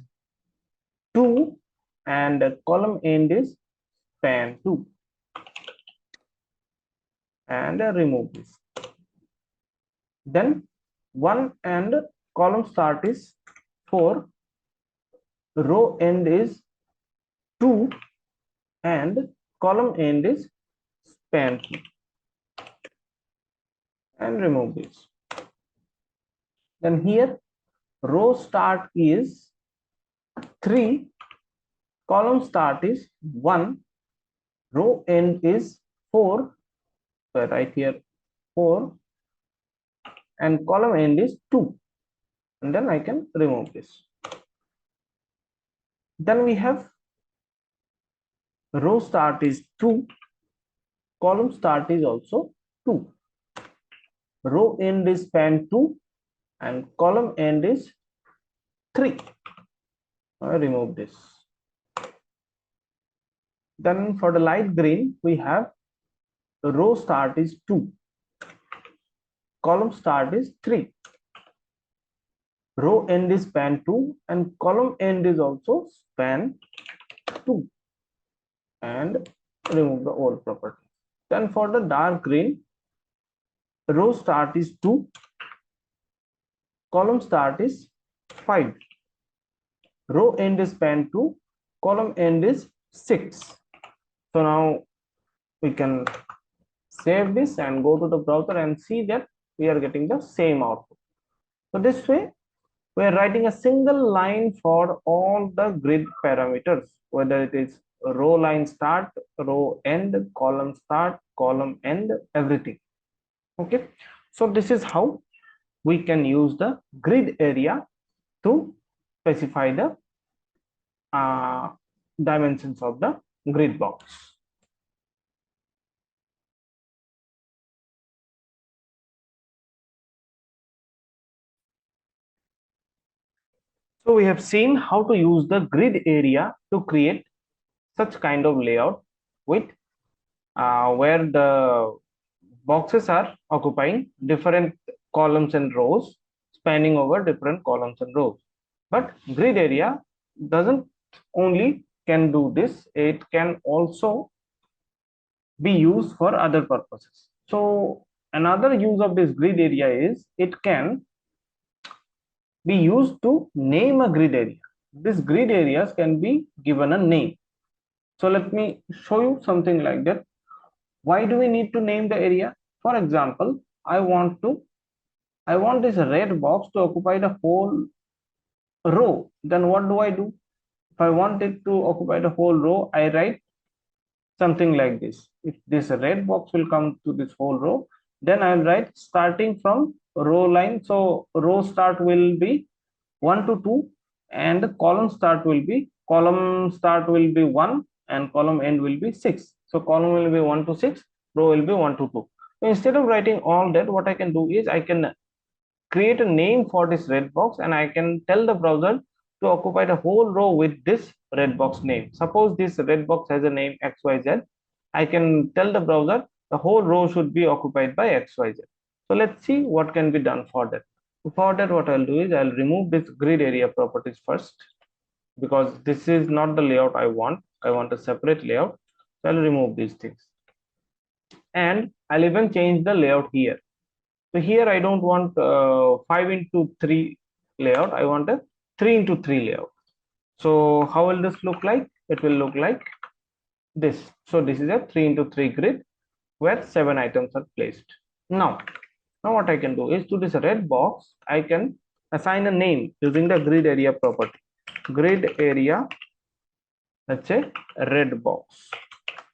2, and a column end is span 2. And remove this. Then 1 and column start is 4, row end is 2, and column end is span 2. And remove this. Then here row start is 3, column start is 1, row end is 4. So right here 4, and column end is 2, and then I can remove this. Then we have row start is 2, column start is also 2, row end is span 2, and column end is 3. I remove this. Then for the light green, we have the row start is 2, column start is 3, row end is span 2, and column end is also span 2, and remove the old property. Then for the dark green, row start is 2, column start is 5, row end is span 2, column end is 6. So now we can save this and go to the browser and see that we are getting the same output. So this way we are writing a single line for all the grid parameters, whether it is row line start, row end, column start, column end, everything. Okay, so this is how we can use the grid area to specify the dimensions of the grid box. So we have seen how to use the grid area to create such kind of layout with where the boxes are occupying different columns and rows, spanning over different columns and rows. But grid area doesn't only can do this, it can also be used for other purposes. So another use of this grid area is it can be used to name a grid area. These grid areas can be given a name. So let me show you something like that. Why do we need to name the area? For example, I want this red box to occupy the whole row. Then what do I do? If I want it to occupy the whole row, I write something like this. If this red box will come to this whole row, then I'll write starting from row line. So row start will be 1 to 2 and the column start will be 1 and column end will be 6. So column will be 1 to 6, row will be 1 to 2. So instead of writing all that, what I can do is I can create a name for this red box and I can tell the browser to occupy the whole row with this red box name. Suppose this red box has a name XYZ. I can tell the browser the whole row should be occupied by XYZ. So let's see what can be done for that. For that, what I'll do is I'll remove this grid area properties first, because this is not the layout I want. I want a separate layout. So I'll remove these things. And I'll even change the layout here. So here I don't want 5 into 3 layout. I want a 3 into 3 layout. So how will this look like? It will look like this. So this is a 3 into 3 grid where 7 items are placed. Now what I can do is to this red box, I can assign a name using the grid area property. Grid area, let's say red box.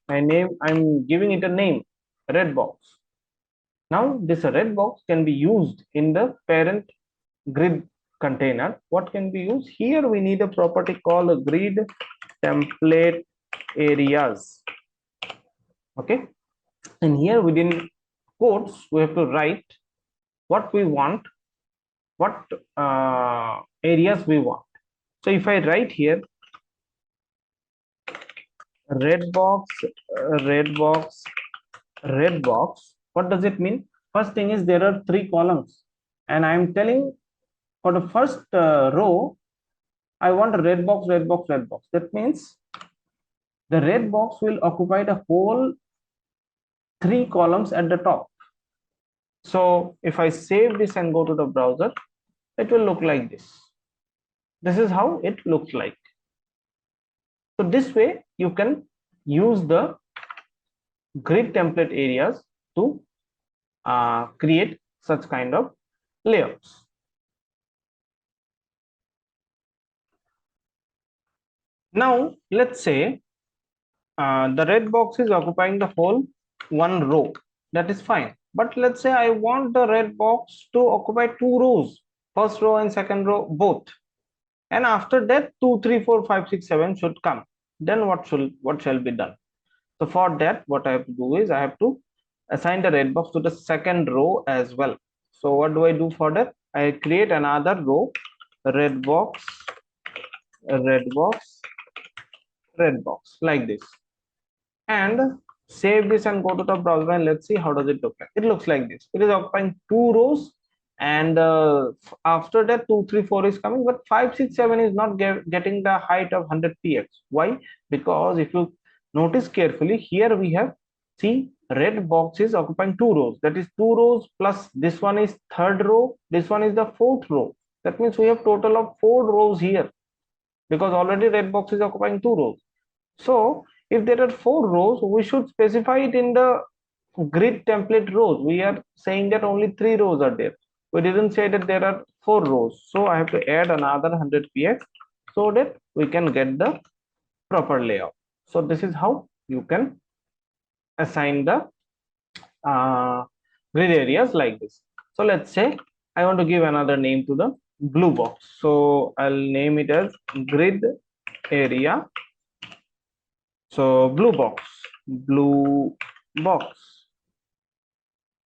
I'm giving it a name, red box. Now this red box can be used in the parent grid container. What can be used? Here we need a property called grid template areas. Okay, and here within quotes we have to write what we want, what areas we want. So if I write here red box, what does it mean? First thing is there are 3 columns and I am telling for the first row I want a red box. That means the red box will occupy the whole 3 columns at the top. So if I save this and go to the browser, it will look like this. This is how it looks like. So this way you can use the grid template areas to create such kind of layouts. Now let's say the red box is occupying the whole 1 row. That is fine. But let's say I want the red box to occupy 2 rows, first row and second row both. And after that 2, 3, 4, 5, 6, 7 should come. Then what shall be done? So for that, what I have to do is I have to assign the red box to the second row as well. So what do I do for that? I create another row, red box, like this, and save this and go to the browser and let's see how does it look like. It looks like this. It is occupying 2 rows and after that 2, 3, 4 is coming, but 5, 6, 7 is not getting the height of 100 px. Why? Because if you notice carefully, here we have, see, red box is occupying 2 rows. That is 2 rows plus this one is 3rd row, this one is the 4th row. That means we have total of 4 rows here, because already red box is occupying 2 rows. So if there are 4 rows, we should specify it in the grid template rows. We are saying that only 3 rows are there. We didn't say that there are 4 rows. So I have to add another 100px so that we can get the proper layout. So this is how you can assign the grid areas like this. So let's say I want to give another name to the blue box. So I'll name it as grid area. So blue box,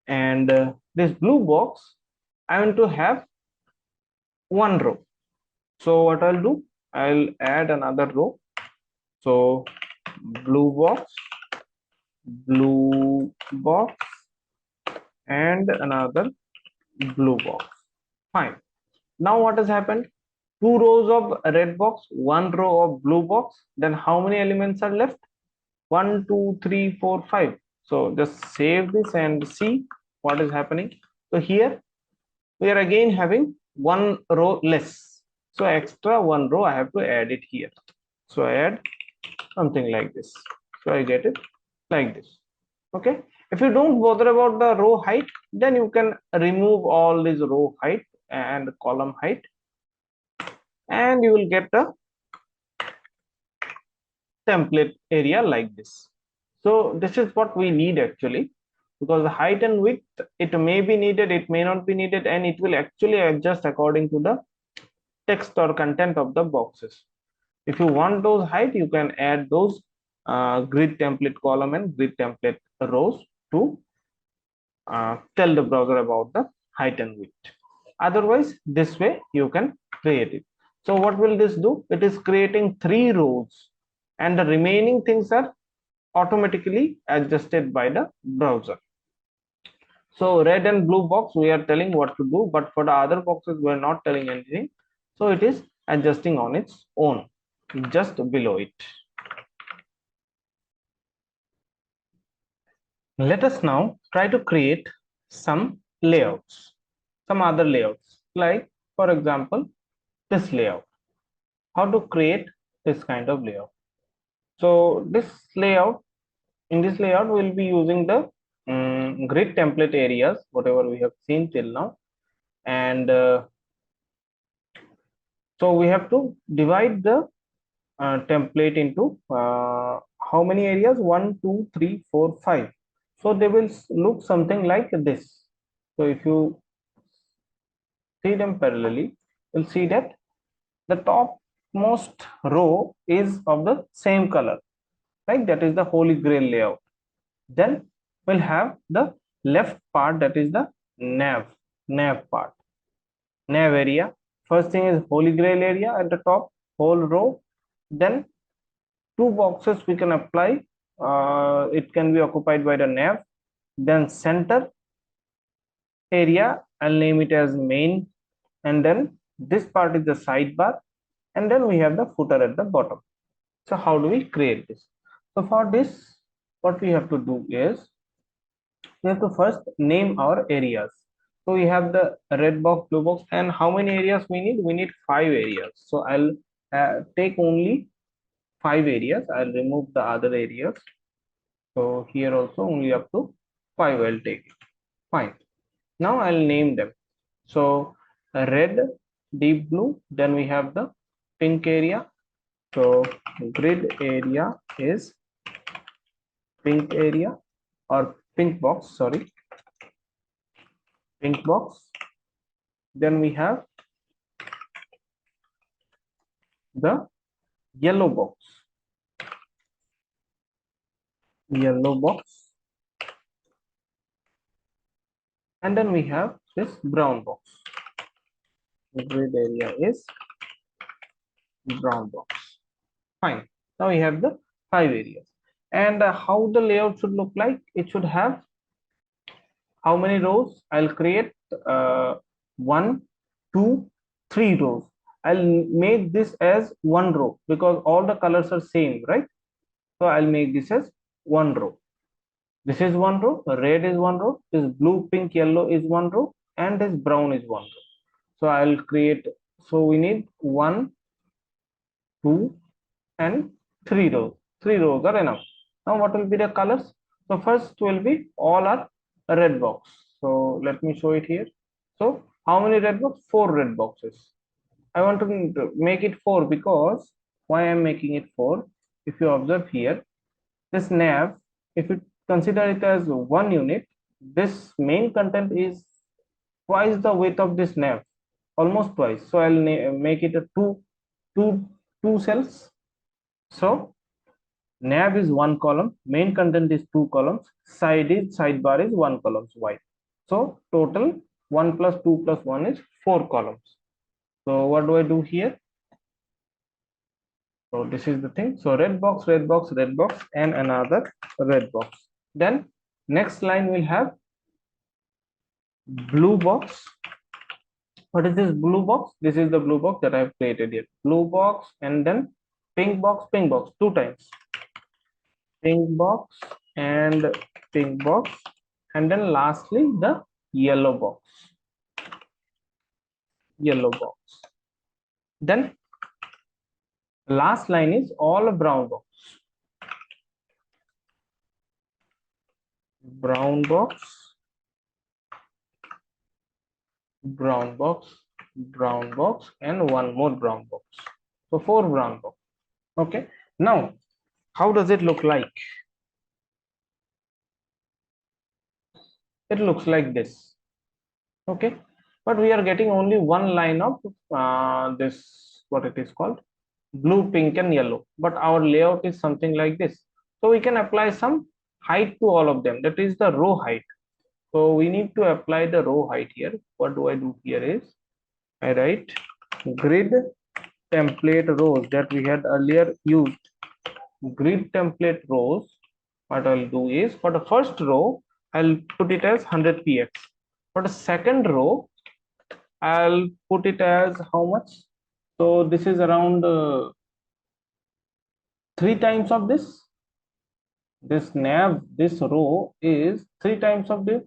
and this blue box, I want to have one row. So what I'll do, I'll add another row. So blue box, and another blue box. Fine. Now what has happened? Two rows of red box, one row of blue box. Then how many elements are left? 1, 2, 3, 4, 5. So just save this and see what is happening. So here we are again having one row less. So extra one row I have to add it here. So I add something like this. So I get it like this. Okay. If you don't bother about the row height, then you can remove all this row height and column height, and you will get a template area like this. So this is what we need actually, because the height and width, it may be needed, it may not be needed, and it will actually adjust according to the text or content of the boxes. If you want those height, you can add those grid template column and grid template rows to tell the browser about the height and width. Otherwise, this way you can create it. So what will this do? It is creating 3 rows, and the remaining things are automatically adjusted by the browser. So red and blue box, we are telling what to do, but for the other boxes, we are not telling anything. So it is adjusting on its own, just below it. Let us now try to create some layouts, some other layouts, like for example, this layout. How to create this kind of layout? So this layout, in this layout, we'll be using the grid template areas, whatever we have seen till now. And so we have to divide the template into how many areas? 1, 2, 3, 4, 5. So they will look something like this. So if you see them parallelly, you'll see that the topmost row is of the same color, right? That is the holy grail layout. Then we'll have the left part, that is the nav part, nav area. First thing is holy grail area at the top, whole row. Then 2 boxes we can apply. It can be occupied by the nav. Then center area, I'll name it as main, and then this part is the sidebar, and then we have the footer at the bottom. So how do we create this? So for this, what we have to do is we have to first name our areas. So we have the red box, blue box, and how many areas we need? We need 5 areas. So I'll take only 5 areas. I'll remove the other areas. So here also only up to 5 I'll take it. Fine. Now I'll name them. So red, deep blue, then we have the pink area. So grid area is pink area, or pink box, sorry, pink box. Then we have the yellow box, and then we have this brown box. The grid area is brown box. Fine. Now we have the 5 areas. And how the layout should look like? It should have how many rows? I'll create 1, 2, 3 rows. I'll make this as one row because all the colors are same, right? So I'll make this as one row. This is one row, red is one row, this blue, pink, yellow is one row, and this brown is one row. So I'll create, so we need 1, 2, and 3 rows. 3 rows are enough. Now what will be the colors? So first will be all are red box. So let me show it here. So how many red box? 4 red boxes. I want to make it 4 because why I'm making it 4? If you observe here, this nav, if you consider it as one unit, this main content is twice the width of this nav, almost twice. So I'll make it a two cells. So nav is one column, main content is two columns, sidebar is one column wide. So total 1 plus 2 plus 1 is 4 columns. So what do I do here? So this is the thing. So red box, red box, red box, and another red box. Then next line will have blue box. What is this blue box? This is the blue box that I have created here. Blue box and then pink box, two times. Pink box and pink box, and then lastly the yellow box. Yellow box. Then last line is all a brown box. Brown box, brown box, brown box, and one more brown box. So 4 brown box. Okay. Now, how does it look like? It looks like this. Okay. But we are getting only one line of this, what it is called, blue, pink, and yellow. But our layout is something like this. So we can apply some height to all of them. That is the row height. So we need to apply the row height here. What do I do here is I write grid template rows that we had earlier used. Grid template rows. What I'll do is for the first row, I'll put it as 100px. For the second row, I'll put it as how much? So this is around 3 times of this. This nav, this row is 3 times of this.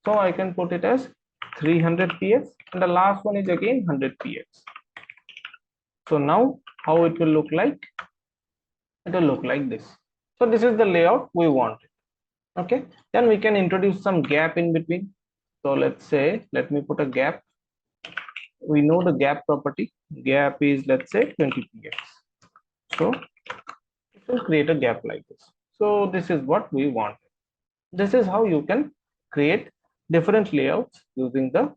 So I can put it as 300px, and the last one is again 100px. So now how it will look like? It will look like this. So this is the layout we want. Okay, then we can introduce some gap in between. So let's say, let me put a gap. We know the gap property. Gap is, let's say, 20px. So it will create a gap like this. So this is what we want. This is how you can create different layouts using the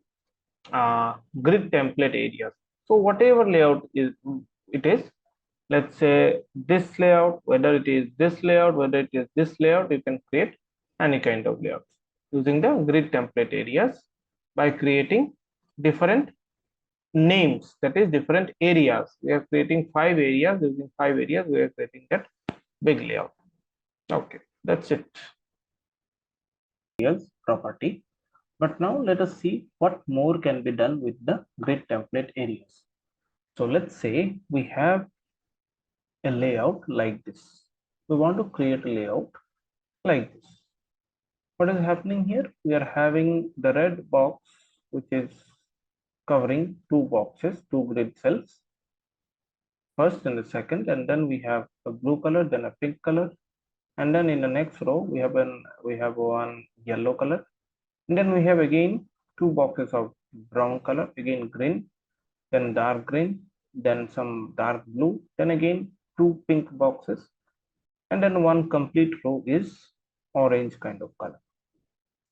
grid template areas. So whatever layout it is, let's say this layout, whether it is this layout, whether it is this layout, you can create any kind of layout using the grid template areas by creating different names, that is different areas. We are creating 5 areas. Using 5 areas, we are creating that big layout. Okay, that's it. Property. But now let us see what more can be done with the grid template areas. So let's say we have a layout like this. We want to create a layout like this. What is happening here? We are having the red box, which is covering 2 boxes, 2 grid cells, first and the second, and then we have a blue color, then a pink color, and then in the next row we have one yellow color, and then we have again 2 boxes of brown color, again green, then dark green, then some dark blue, then again 2 pink boxes, and then one complete row is orange kind of color.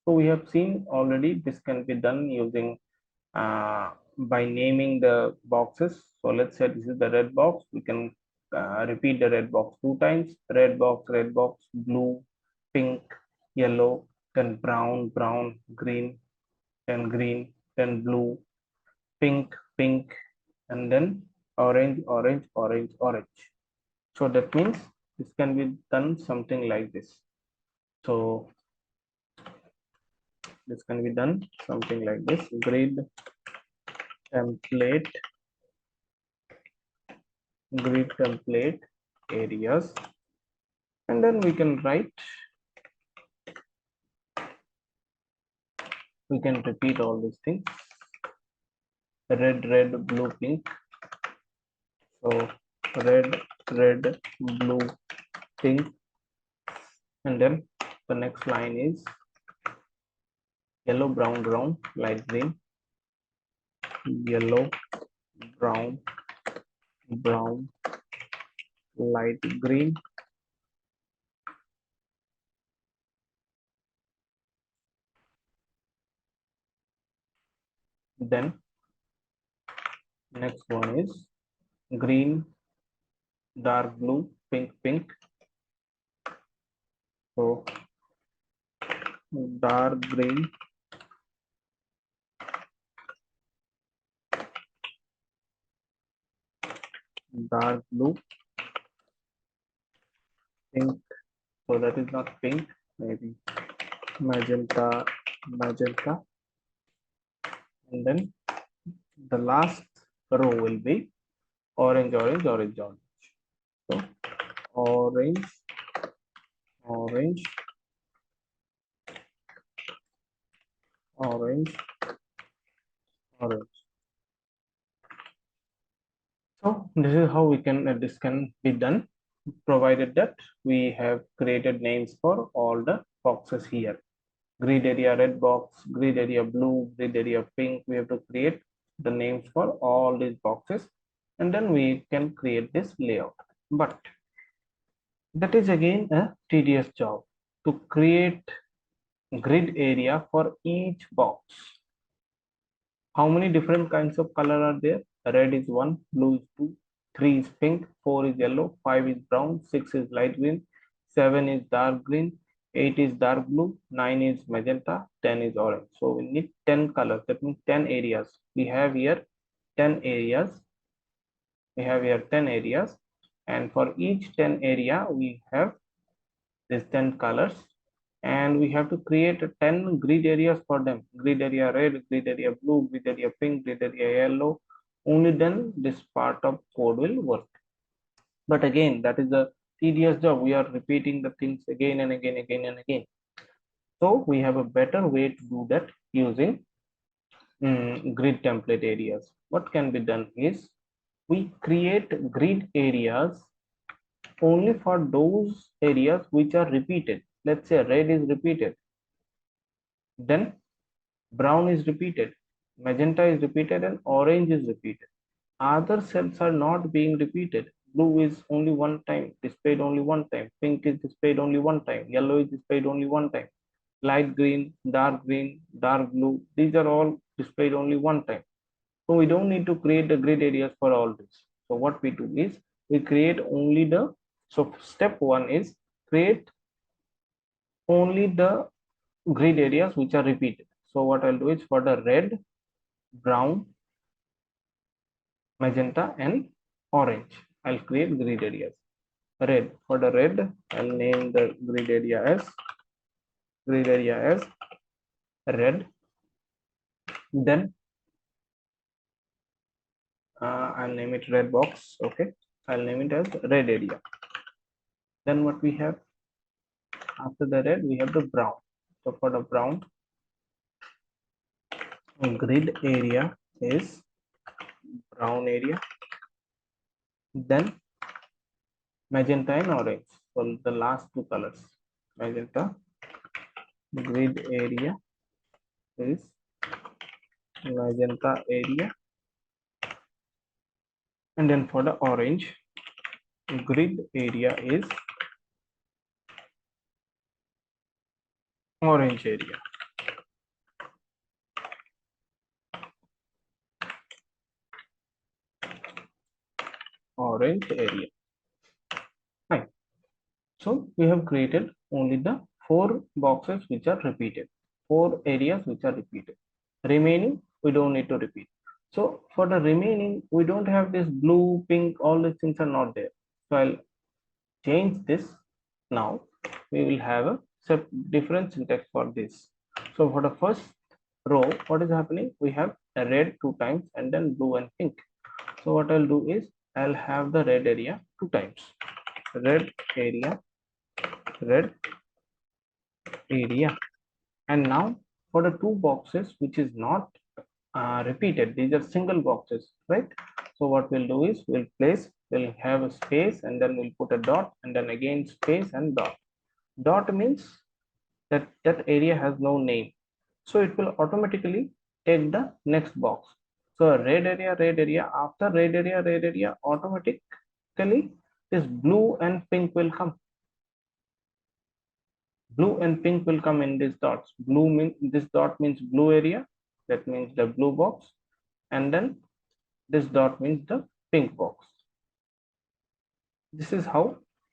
So we have seen already this can be done using by naming the boxes. So let's say this is the red box. We can repeat the red box 2 times. Red box, blue, pink, yellow, then brown, brown, green, then blue, pink, pink, and then orange, orange, orange, orange. So that means this can be done something like this. So this can be done something like this. Grid template areas, and then we can write, we can repeat all these things, red, blue, pink. So red, blue, pink, and then the next line is yellow, brown, light green, yellow, brown, light green, Then next one is green, dark blue, pink, pink. So dark green, dark blue, pink. So that is not pink, maybe magenta, magenta. And then the last row will be orange, orange, orange, orange. So orange, orange, orange, orange. So this is how we can this can be done, provided that we have created names for all the boxes here. Grid area red box, grid area blue, grid area pink. We have to create the names for all these boxes, and then we can create this layout. But that is again a tedious job to create grid area for each box. How many different kinds of color are there? Red is 1, blue is 2, 3 is pink, 4 is yellow, 5 is brown, 6 is light green, 7 is dark green, 8 is dark blue, 9 is magenta, 10 is orange. So we need 10 colors. That means 10 areas. We have here 10 areas. We have here 10 areas. And for each 10 area, we have these 10 colors. And we have to create 10 grid areas for them. Grid area red, grid area blue, grid area pink, grid area yellow. Only then this part of code will work. But again, that is a tedious job. We are repeating the things again and again, again and again. So we have a better way to do that using grid template areas. What can be done is we create grid areas only for those areas which are repeated. Let's say red is repeated, then brown is repeated, magenta is repeated, and orange is repeated. Other cells are not being repeated. Blue is only one time, displayed only one time. Pink is displayed only one time. Yellow is displayed only one time. Light green, dark blue, these are all displayed only one time. So we don't need to create the grid areas for all this. So what we do is we create only the, so step one is create only the grid areas which are repeated. So what I'll do is for the red, brown, magenta and orange, I'll create grid areas. Red, for the red, I'll name the grid area as red. Then I'll name it red box. Okay, I'll name it as red area. Then what we have after the red, we have the brown. So for the brown, grid area is brown area. Then magenta and orange. So the last two colors, magenta, grid area is magenta area. And then for the orange, grid area is orange area. Orange area. Fine. So we have created only the 4 boxes which are repeated, 4 areas which are repeated. Remaining, we don't need to repeat. So for the remaining, we don't have this blue, pink, all these things are not there. So I'll change this. Now we will have a different syntax for this. So for the first row, what is happening? We have a red 2 times and then blue and pink. So what I'll do is I'll have the red area 2 times. Red area, and now for the 2 boxes which is not repeated, these are single boxes, right? So what we'll do is we'll have a space and then we'll put a dot and then again space and dot. Dot means that area has no name, so it will automatically take the next box. So red area, after red area, automatically this blue and pink will come. Blue and pink will come in these dots. Blue means, this dot means blue area, that means the blue box, and then this dot means the pink box. This is how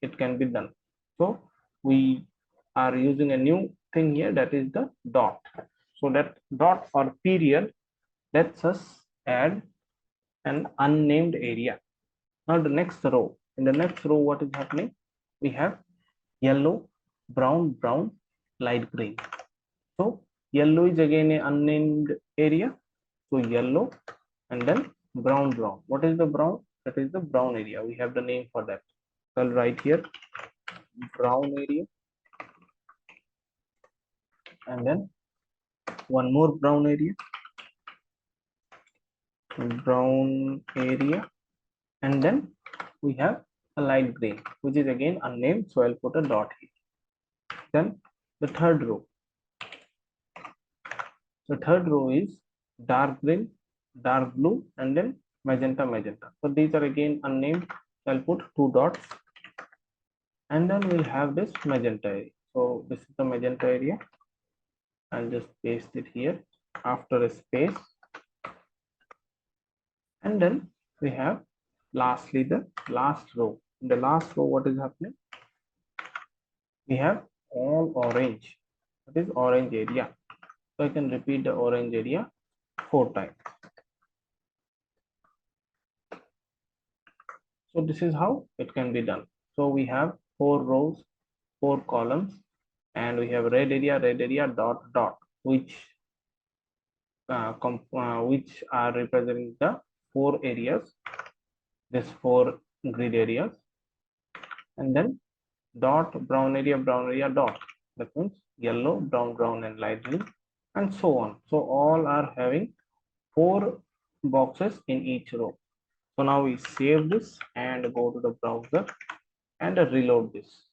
it can be done. So we are using a new thing here, that is the dot. So that dot or period lets us add an unnamed area. Now the next row, in the next row what is happening, we have yellow, brown, brown, light green. So yellow is again an unnamed area, so yellow, and then brown, brown. What is the brown? That is the brown area. We have the name for that. So I'll write here brown area, and then one more brown area, and then we have a light green, which is again unnamed, so I'll put a dot here. Then the third row, is dark green, dark blue, and then magenta, magenta. So these are again unnamed, so I'll put two dots, and then we'll have this magenta area. So this is the magenta area. I'll just paste it here after a space, and then we have lastly the last row. In the last row, what is happening? We have all orange. That is orange area. So I can repeat the orange area 4 times. So this is how it can be done. So we have 4 rows, 4 columns, and we have red area, dot, dot, which are representing the 4 areas, this 4 grid areas, and then dot, brown area, dot. That means yellow, brown, brown, and light green, and so on. So all are having 4 boxes in each row. So now we save this and go to the browser and reload this.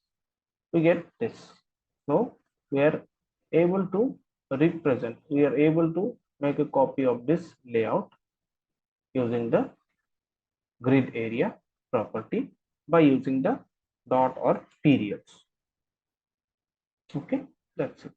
We get this. So we are able to represent, we are able to make a copy of this layout using the grid area property by using the dot or periods. Okay, that's it.